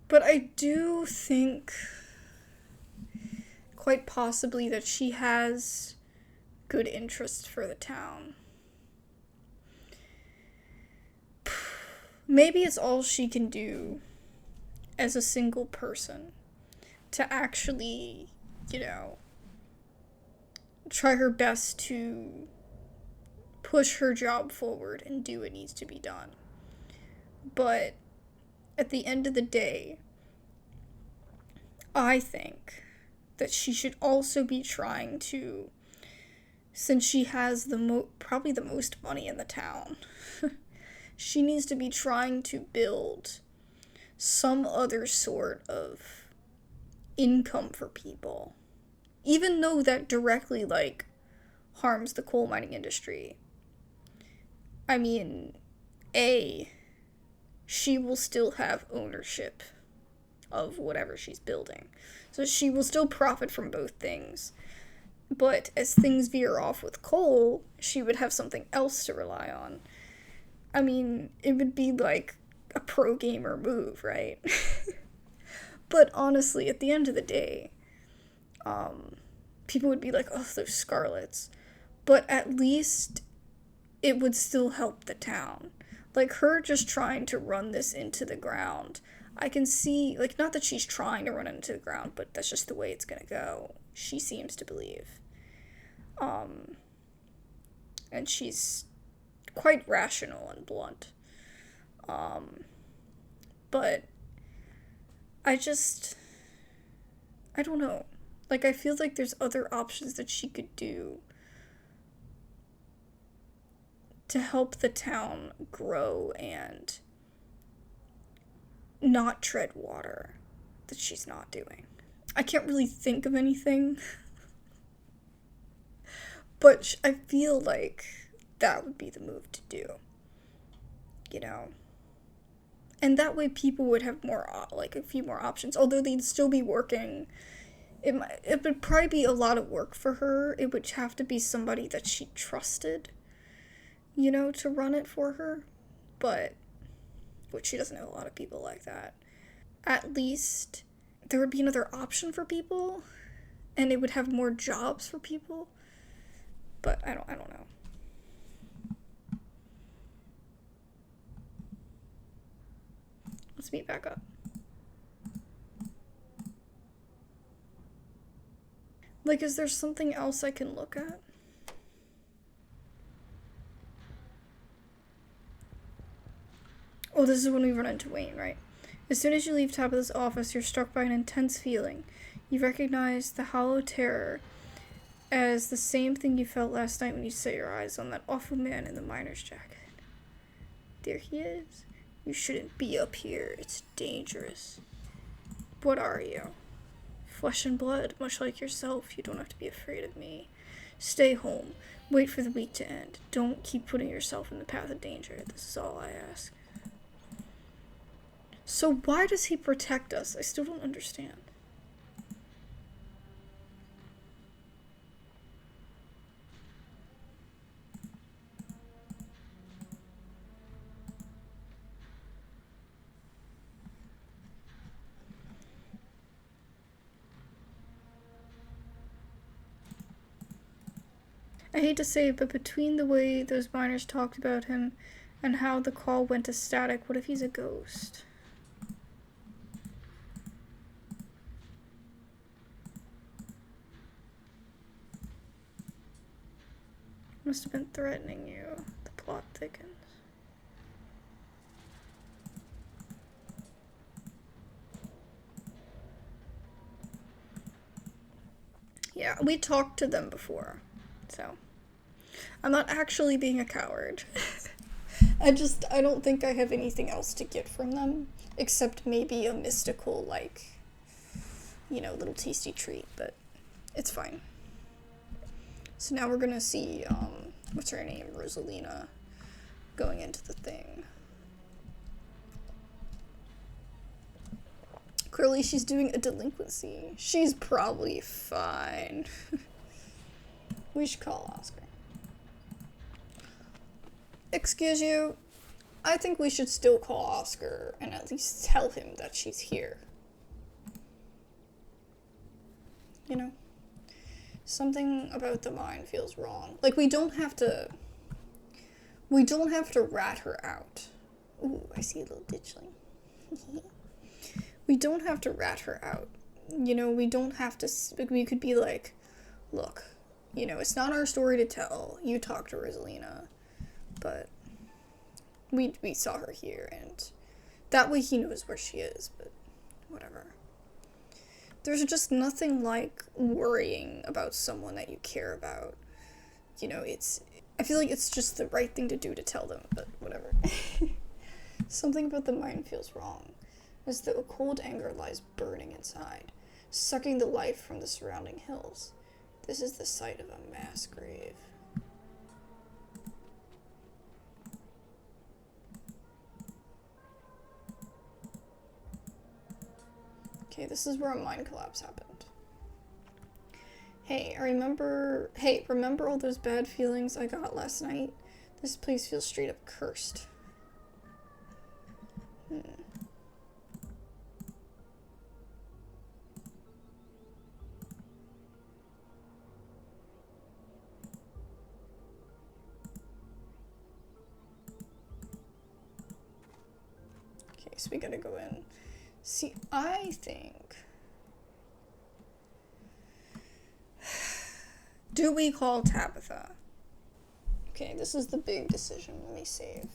But I do think quite possibly that she has good interest for the town. Maybe it's all she can do as a single person to actually, try her best to push her job forward and do what needs to be done. But at the end of the day, I think that she should also be trying to, since she has probably the most money in the town, she needs to be trying to build some other sort of income for people. Even though that directly, harms the coal mining industry. I mean, she will still have ownership of whatever she's building. So she will still profit from both things. But as things veer off with coal, she would have something else to rely on. I mean, it would be like a pro gamer move, right? But honestly, at the end of the day, people would be like, oh, those Scarlets. But at least it would still help the town. Like, her just trying to run this into the ground, I can see, not that she's trying to run it into the ground, but that's just the way it's gonna go. She seems to believe. And she's quite rational and blunt. But I don't know. I feel like there's other options that she could do to help the town grow and not tread water that she's not doing. I can't really think of anything, but I feel like that would be the move to do, And that way people would have a few more options, although they'd still be working. It would probably be a lot of work for her. It would have to be somebody that she trusted, to run it for her, which she doesn't know a lot of people like that. At least there would be another option for people, and it would have more jobs for people, but I don't know. Let's meet back up. Is there something else I can look at? Oh, this is when we run into Wayne, right? As soon as you leave Tabitha's office, you're struck by an intense feeling. You recognize the hollow terror as the same thing you felt last night when you set your eyes on that awful man in the miner's jacket. There he is. You shouldn't be up here. It's dangerous. What are you? Flesh and blood, much like yourself. You don't have to be afraid of me. Stay home. Wait for the week to end. Don't keep putting yourself in the path of danger. This is all I ask. So why does he protect us? I still don't understand. I hate to say it, but between the way those miners talked about him and how the call went to static, what if he's a ghost? Must have been threatening you. The plot thickens. Yeah, we talked to them before, so I'm not actually being a coward. I don't think I have anything else to get from them, except maybe a mystical, little tasty treat, but it's fine. So now we're gonna see, what's her name, Rosalina, going into the thing. Clearly she's doing a delinquency. She's probably fine. We should call Oscar. Excuse you, I think we should still call Oscar and at least tell him that she's here. Something about the mind feels wrong. Like, we don't have to rat her out. Ooh, I see a little ditchling. We don't have to rat her out. You know, we don't have to, we could be like, look, you know, it's not our story to tell. You talk to Rosalina. But we saw her here, and that way he knows where she is, but whatever. There's just nothing like worrying about someone that you care about. You know, I feel like it's just the right thing to do to tell them, but whatever. Something about the mind feels wrong, as though a cold anger lies burning inside, sucking the life from the surrounding hills. This is the site of a mass grave. Okay, this is where a mind collapse happened. Hey, remember all those bad feelings I got last night? This place feels straight up cursed. Okay, so we gotta go in. See, I think... Do we call Tabitha? Okay, this is the big decision. Let me save.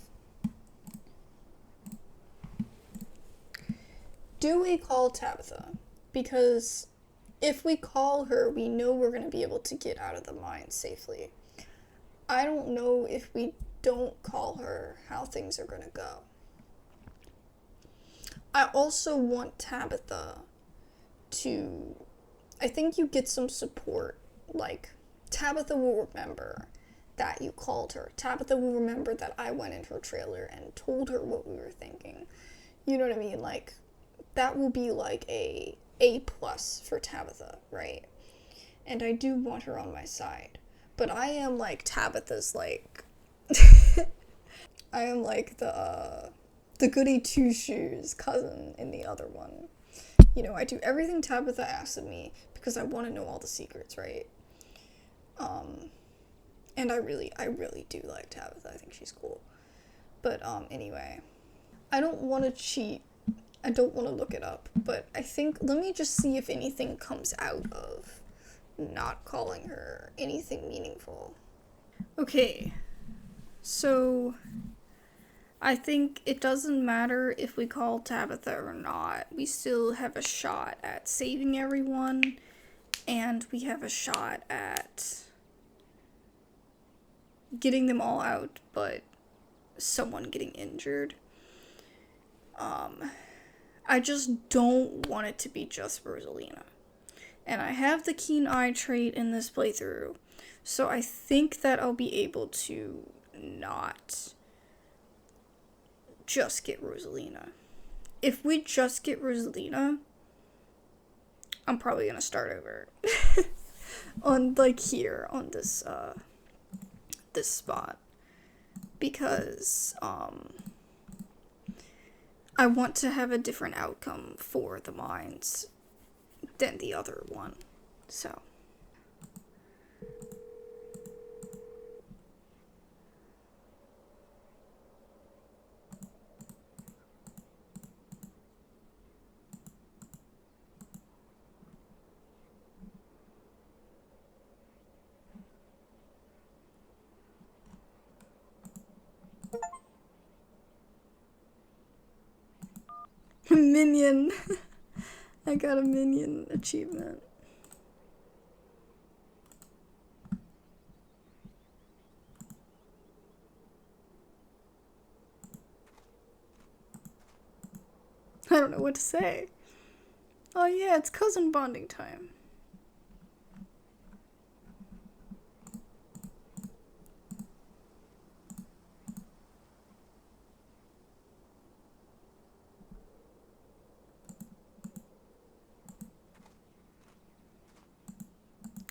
Do we call Tabitha? Because if we call her, we know we're going to be able to get out of the mine safely. I don't know if we don't call her how things are going to go. I also want Tabitha to... I think you get some support. Like, Tabitha will remember that you called her. Tabitha will remember that I went in her trailer and told her what we were thinking. You know what I mean? Like, that will be like a plus for Tabitha, right? And I do want her on my side. But I am like Tabitha's like... I am like the goody two-shoes cousin in the other one. You know, I do everything Tabitha asks of me because I want to know all the secrets, right? And I really do like Tabitha. I think she's cool. But, anyway. I don't want to cheat. I don't want to look it up. But I think, let me just see if anything comes out of not calling her anything meaningful. Okay. So... I think it doesn't matter if we call Tabitha or not. We still have a shot at saving everyone, and we have a shot at getting them all out, but someone getting injured. I just don't want it to be just Rosalina. And I have the keen eye trait in this playthrough, so I think that I'll be able to not... just get Rosalina. If we just get Rosalina, I'm probably gonna start over. On, like, here, on this, this spot. Because, I want to have a different outcome for the mines than the other one. So... Minion. I got a minion achievement. I don't know what to say. Oh yeah, it's cousin bonding time.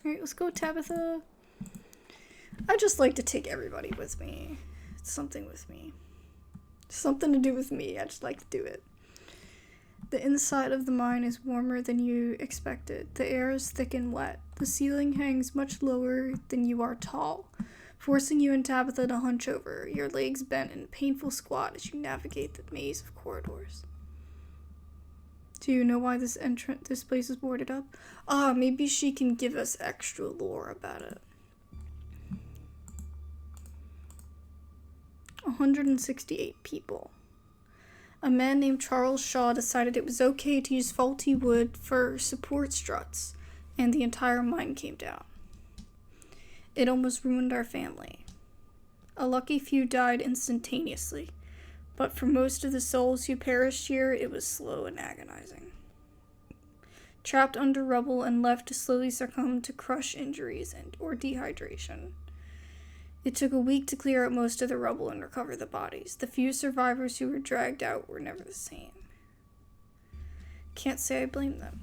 Alright, let's go, Tabitha. I just like to take everybody with me. It's something with me. Something to do with me. I just like to do it. The inside of the mine is warmer than you expected. The air is thick and wet. The ceiling hangs much lower than you are tall, forcing you and Tabitha to hunch over, your legs bent in a painful squat as you navigate the maze of corridors. Do you know why this place is boarded up? Maybe she can give us extra lore about it. 168 people. A man named Charles Shaw decided it was okay to use faulty wood for support struts, and the entire mine came down. It almost ruined our family. A lucky few died instantaneously, but for most of the souls who perished here, it was slow and agonizing. Trapped under rubble and left to slowly succumb to crush injuries or dehydration. It took a week to clear out most of the rubble and recover the bodies. The few survivors who were dragged out were never the same. Can't say I blame them.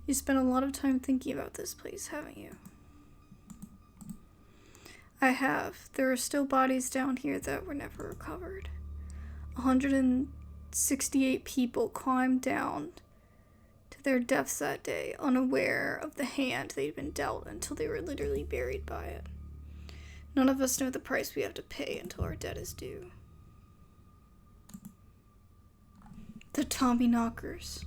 You spent a lot of time thinking about this place, haven't you? I have. There are still bodies down here that were never recovered. 168 people climbed down to their deaths that day, unaware of the hand they'd been dealt until they were literally buried by it. None of us know the price we have to pay until our debt is due. The Tommy Knockers.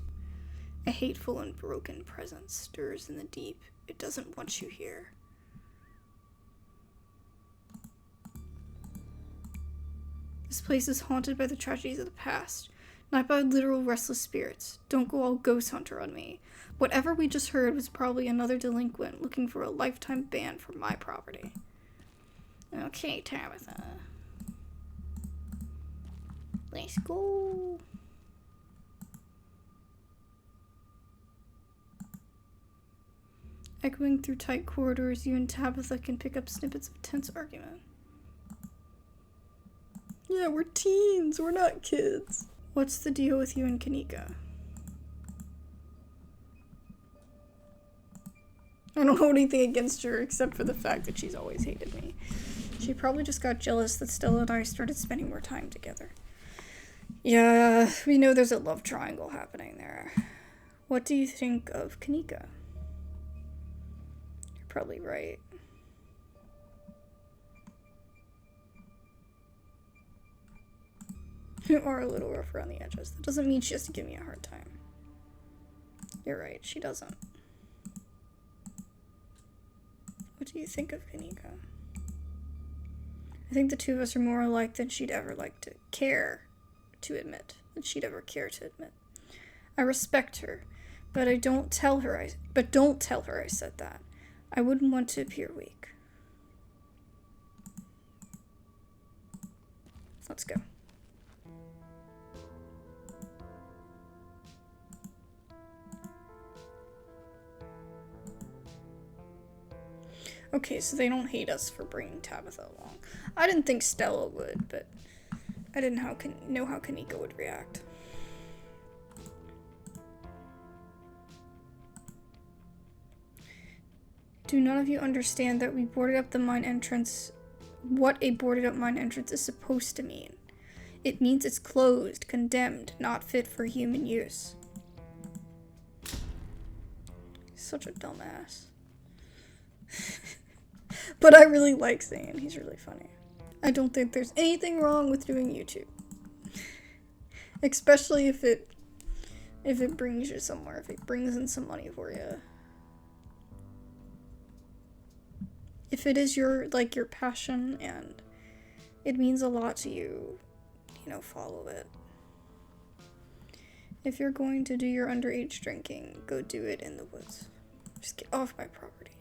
A hateful and broken presence stirs in the deep. It doesn't want you here. This place is haunted by the tragedies of the past, not by literal restless spirits. Don't go all ghost hunter on me. Whatever we just heard was probably another delinquent looking for a lifetime ban for my property. Okay, Tabitha. Let's go. Echoing through tight corridors, you and Tabitha can pick up snippets of a tense argument. Yeah, we're teens. We're not kids. What's the deal with you and Kanika? I don't hold anything against her except for the fact that she's always hated me. She probably just got jealous that Stella and I started spending more time together. Yeah, we know there's a love triangle happening there. What do you think of Kanika? You're probably right. You are a little rough around the edges. That doesn't mean she has to give me a hard time. You're right, she doesn't. What do you think of Kanika? I think the two of us are more alike than she'd ever like to care to admit. I respect her, but don't tell her I said that. I wouldn't want to appear weak. Let's go. Okay, so they don't hate us for bringing Tabitha along. I didn't think Stella would, but I didn't know how Kanika would react. Do none of you understand that we boarded up the mine entrance? What a boarded up mine entrance is supposed to mean. It means it's closed, condemned, not fit for human use. Such a dumbass. But I really like Zane. He's really funny. I don't think there's anything wrong with doing YouTube. Especially if it brings you somewhere, if it brings in some money for you. If it is your passion and it means a lot to you, follow it. If you're going to do your underage drinking, go do it in the woods. Just get off my property.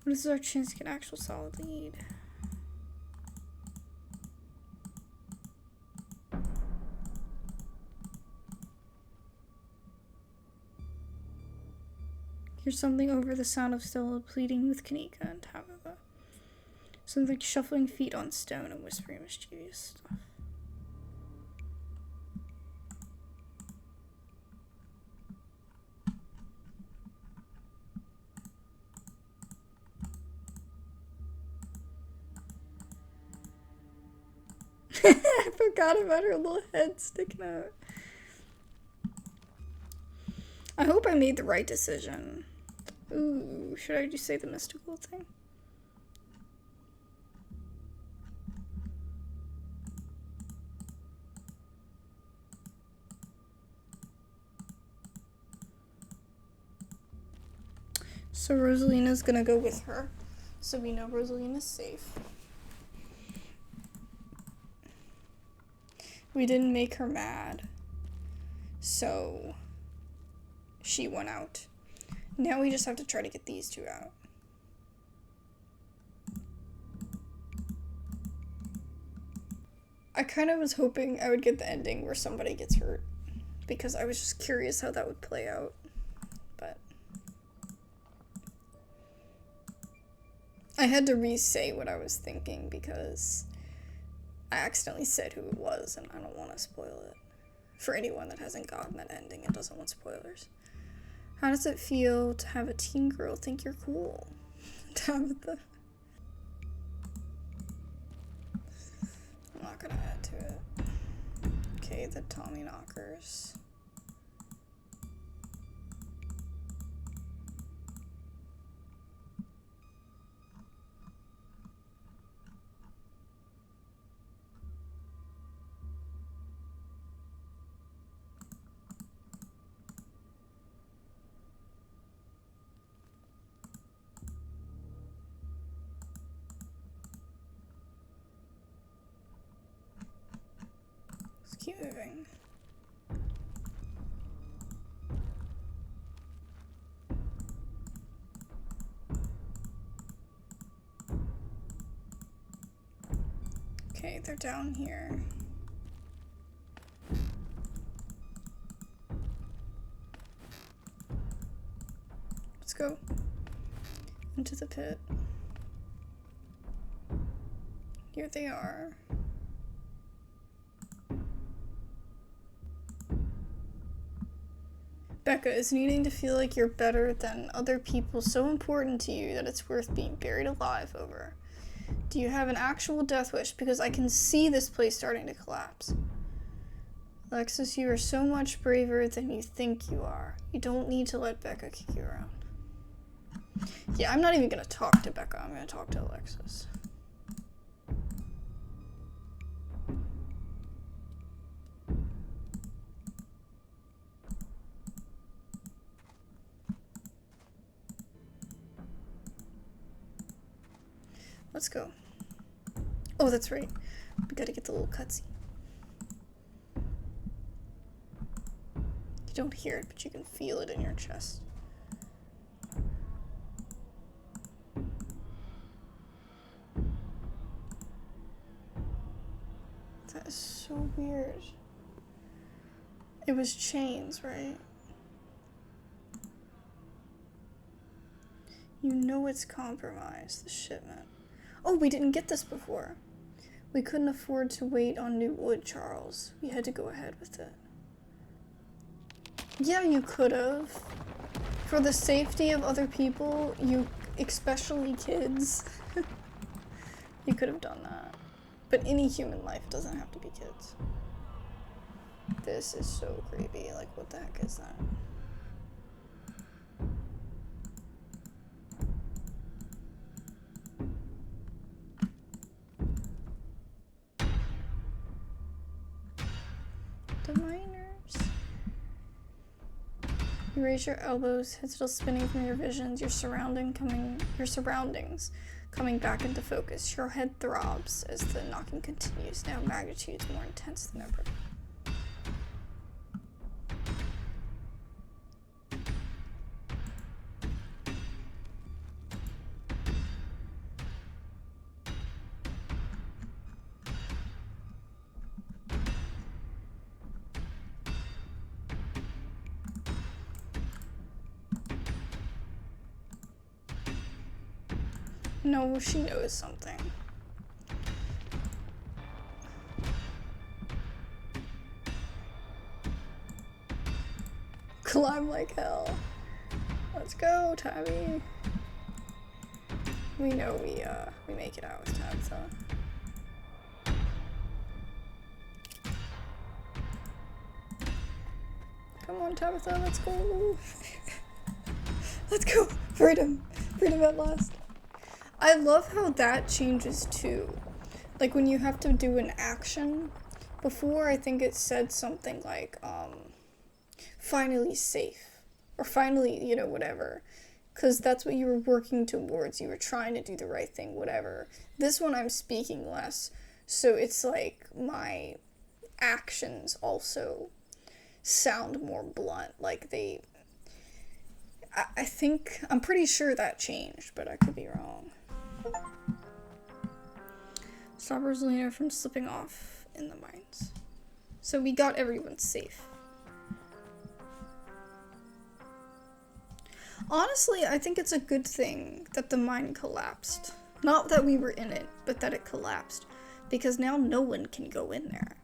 What is our chance to get actual solid lead? Hear something over the sound of Stella pleading with Kanika and Tabitha. Something like shuffling feet on stone and whispering mischievous stuff. I forgot about her little head sticking out. I hope I made the right decision. Ooh, should I just say the mystical thing? So Rosalina's gonna go with her, so we know Rosalina's safe. We didn't make her mad, so she went out. Now we just have to try to get these two out. I kind of was hoping I would get the ending where somebody gets hurt, because I was just curious how that would play out, but I had to re-say what I was thinking because I accidentally said who it was, and I don't want to spoil it for anyone that hasn't gotten that ending and doesn't want spoilers. How does it feel to have a teen girl think you're cool? Tabitha. I'm not gonna add to it. Okay, the Tommy knockers. Let's keep moving. Okay, they're down here. Let's go into the pit. Here they are. Becca, is needing to feel like you're better than other people so important to you that it's worth being buried alive over? Do you have an actual death wish? Because I can see this place starting to collapse. Alexis, you are so much braver than you think you are. You don't need to let Becca kick you around. Yeah, I'm not even gonna talk to Becca. I'm gonna talk to Alexis. Let's go. Oh, that's right. We gotta get the little cutscene. You don't hear it, but you can feel it in your chest. That is so weird. It was chains, right? You know it's compromised, the shipment. Oh, we didn't get this before. We couldn't afford to wait on new wood, Charles. We had to go ahead with it. Yeah, you could have. For the safety of other people, especially kids, you could have done that. But any human life doesn't have to be kids. This is so creepy. Like, what the heck is that? The miners. You raise your elbows, head still spinning from your visions, your surroundings coming back into focus. Your head throbs as the knocking continues, now magnitudes more intense than ever. No, she knows something. Climb like hell. Let's go, Tabby. We know we make it out with Tabitha. Come on, Tabitha, let's go. Let's go. Freedom. Freedom at last. I love how that changes too. Like when you have to do an action. Before, I think it said something like, finally safe. Or finally, you know, whatever. Because that's what you were working towards. You were trying to do the right thing, whatever. This one, I'm speaking less. So it's like my actions also sound more blunt. Like they... I think... I'm pretty sure that changed, but I could be wrong. Stop Rosalina from slipping off in the mines. So we got everyone safe. Honestly, I think it's a good thing that the mine collapsed. Not that we were in it, but that it collapsed. Because now no one can go in there.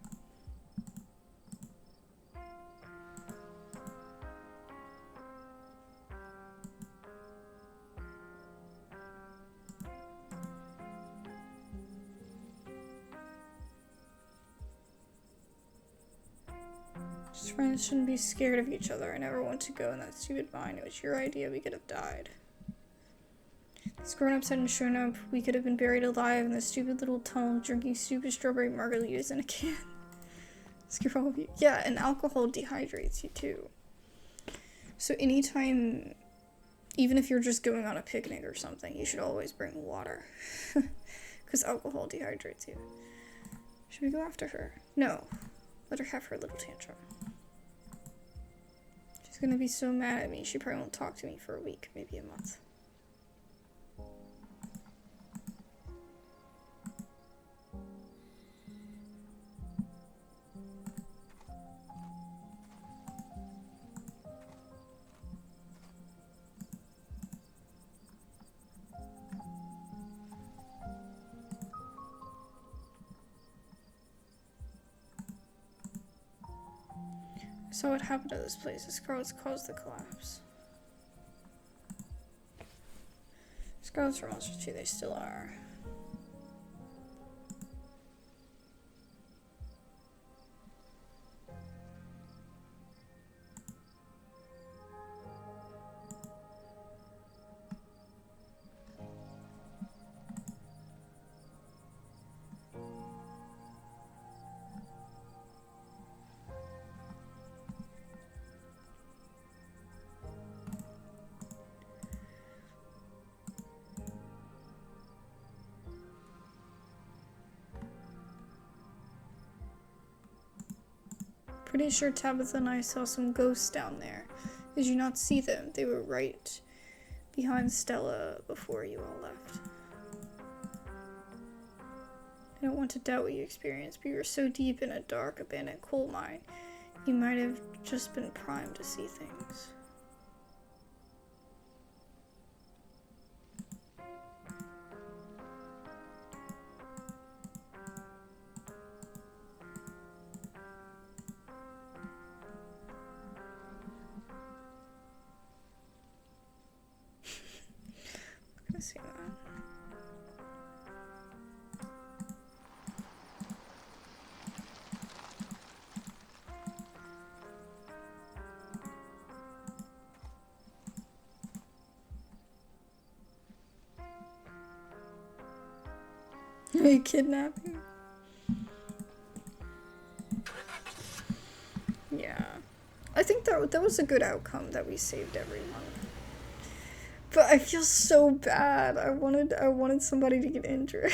Just friends shouldn't be scared of each other. I never want to go in that stupid mine. It was your idea. We could have died. These grown-ups hadn't shown up. We could have been buried alive in this stupid little tunnel drinking stupid strawberry margaritas in a can. Screw all of you. Yeah, and alcohol dehydrates you too. So anytime, even if you're just going on a picnic or something, you should always bring water. Because alcohol dehydrates you. Should we go after her? No. Let her have her little tantrum. She's gonna be so mad at me. She probably won't talk to me for a week, maybe a month. So what happened to this place? The Scarlet's caused the collapse. Scarlet's are monsters too, they still are. Pretty sure Tabitha and I saw some ghosts down there. Did you not see them? They were right behind Stella before you all left. I don't want to doubt what you experienced, but you were so deep in a dark, abandoned coal mine. You might have just been primed to see things. See that. Are you kidnapping? Yeah. I think that was a good outcome that we saved everyone. But I feel so bad. I wanted somebody to get injured.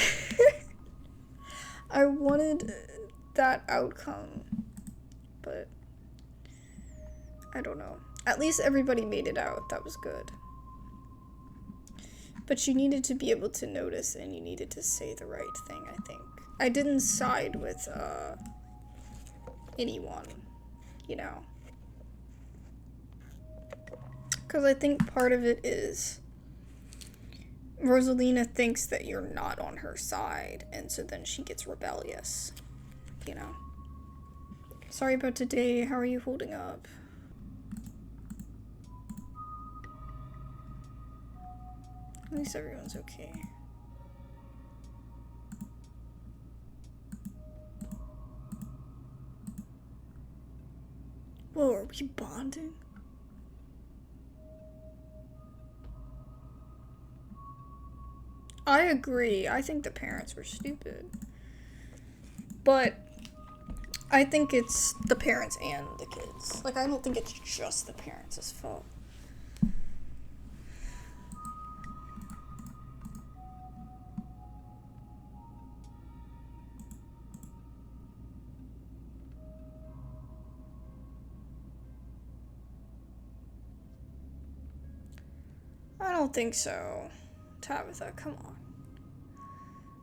I wanted that outcome. But I don't know. At least everybody made it out. That was good. But you needed to be able to notice and you needed to say the right thing, I think. I didn't side with anyone, you know. Because I think part of it is Rosalina thinks that you're not on her side, and so then she gets rebellious, you know. Sorry about today, how are you holding up? At least everyone's okay. Whoa, are we bonding? I agree. I think the parents were stupid. But I think it's the parents and the kids. Like, I don't think it's just the parents' fault. I don't think so. Tabitha, come on.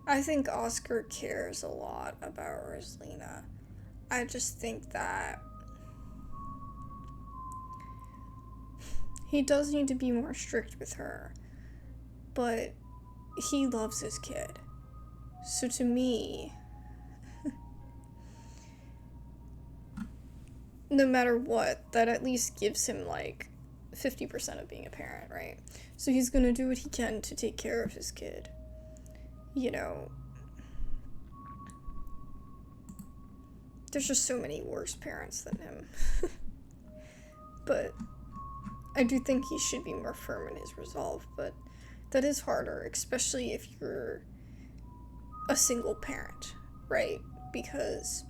I think Oscar cares a lot about Rosalina. I just think that he does need to be more strict with her, but he loves his kid. So to me, no matter what, that at least gives him like 50% of being a parent, right? So he's gonna do what he can to take care of his kid. You know, there's just so many worse parents than him. But I do think he should be more firm in his resolve, but that is harder, especially if you're a single parent, right? Because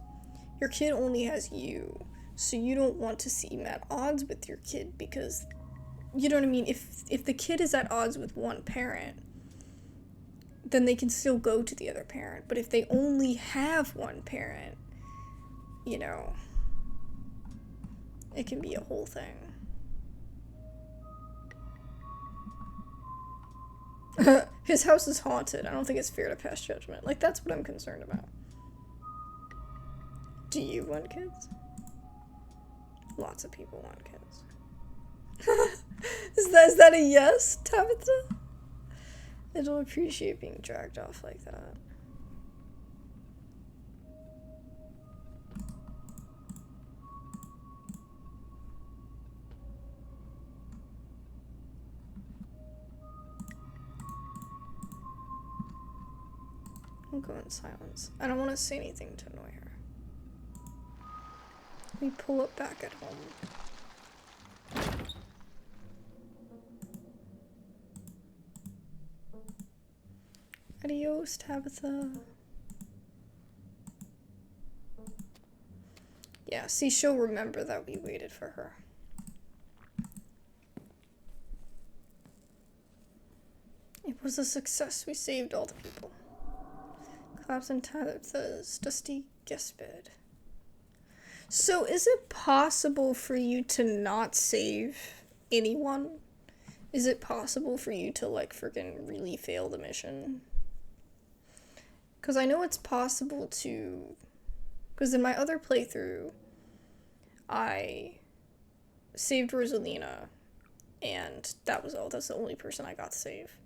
your kid only has you, so you don't want to seem at odds with your kid, because, you know what I mean? If the kid is at odds with one parent, then they can still go to the other parent. But if they only have one parent, you know, it can be a whole thing. His house is haunted. I don't think it's fair to pass judgment. Like, that's what I'm concerned about. Do you want kids? Lots of people want kids. Is that a yes, Tabitha? I don't appreciate being dragged off like that. I'll go in silence. I don't want to say anything to annoy her. We pull up back at home. Adios, Tabitha. Yeah, see, she'll remember that we waited for her. It was a success. We saved all the people. Claps in Tabitha's dusty guest bed. So, is it possible for you to not save anyone? Is it possible for you to, like, freaking really fail the mission? Because I know it's possible to... Because in my other playthrough, I saved Rosalina, and that was all. That's the only person I got to save.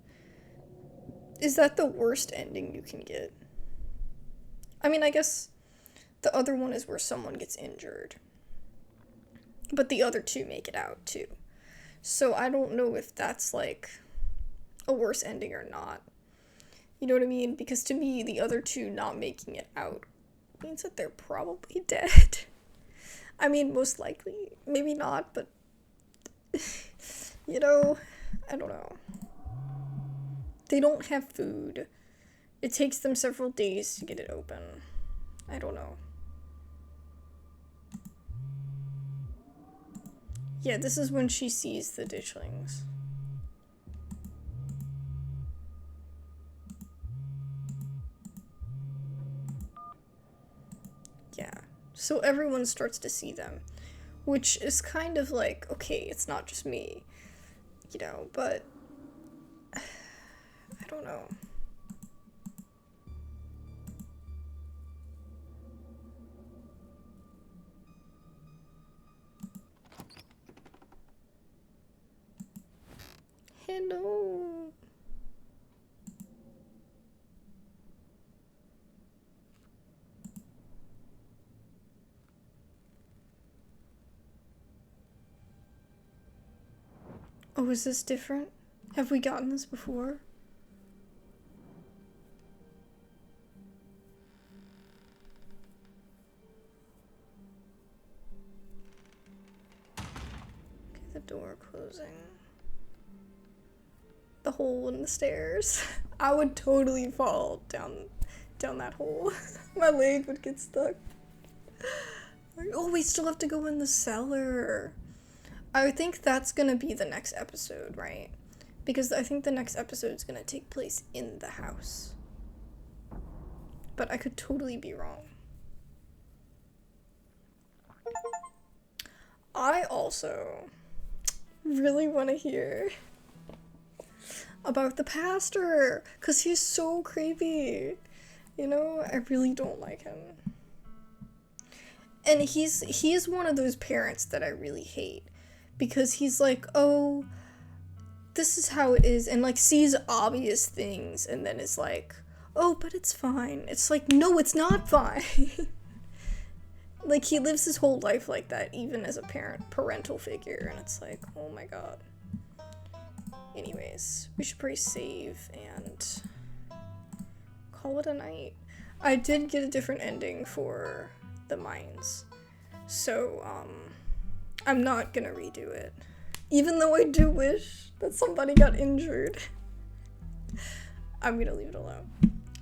Is that the worst ending you can get? I mean, I guess the other one is where someone gets injured. But the other two make it out, too. So I don't know if that's, like, a worse ending or not. You know what I mean? Because to me, the other two not making it out means that they're probably dead. I mean, most likely. Maybe not, but... you know, I don't know. They don't have food. It takes them several days to get it open. I don't know. Yeah, this is when she sees the ditchlings. Yeah. So everyone starts to see them. Which is kind of like, okay, it's not just me. You know, but... I don't know. Hello. Oh, is this different? Have we gotten this before? door closing. The hole in the stairs. I would totally fall down that hole. My leg would get stuck. Oh, we still have to go in the cellar. I think that's gonna be the next episode, right? Because I think the next episode is gonna take place in the house. But I could totally be wrong. I also really want to hear about the pastor, because he's so creepy. You know, I really don't like him. And he's one of those parents that I really hate, because he's like, oh, this is how it is, and like sees obvious things and then is like, oh, but it's fine. It's like, no, it's not fine. Like, he lives his whole life like that, even as a parental figure, and it's like, oh my god. Anyways, we should probably save and call it a night. I did get a different ending for the mines, so, I'm not gonna redo it. Even though I do wish that somebody got injured. I'm gonna leave it alone.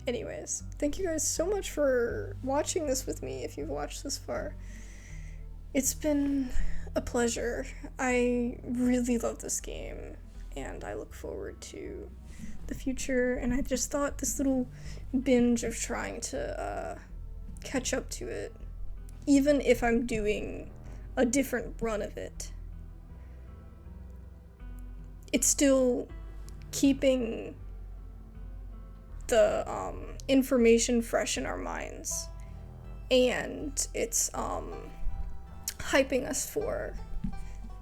Anyways, thank you guys so much for watching this with me, if you've watched this far. It's been a pleasure. I really love this game, and I look forward to the future, and I just thought this little binge of trying to catch up to it, even if I'm doing a different run of it, it's still keeping the information fresh in our minds, and it's hyping us for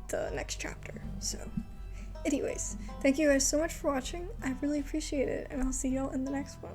the next chapter. So anyways, thank you guys so much for watching. I really appreciate it, and I'll see y'all in the next one.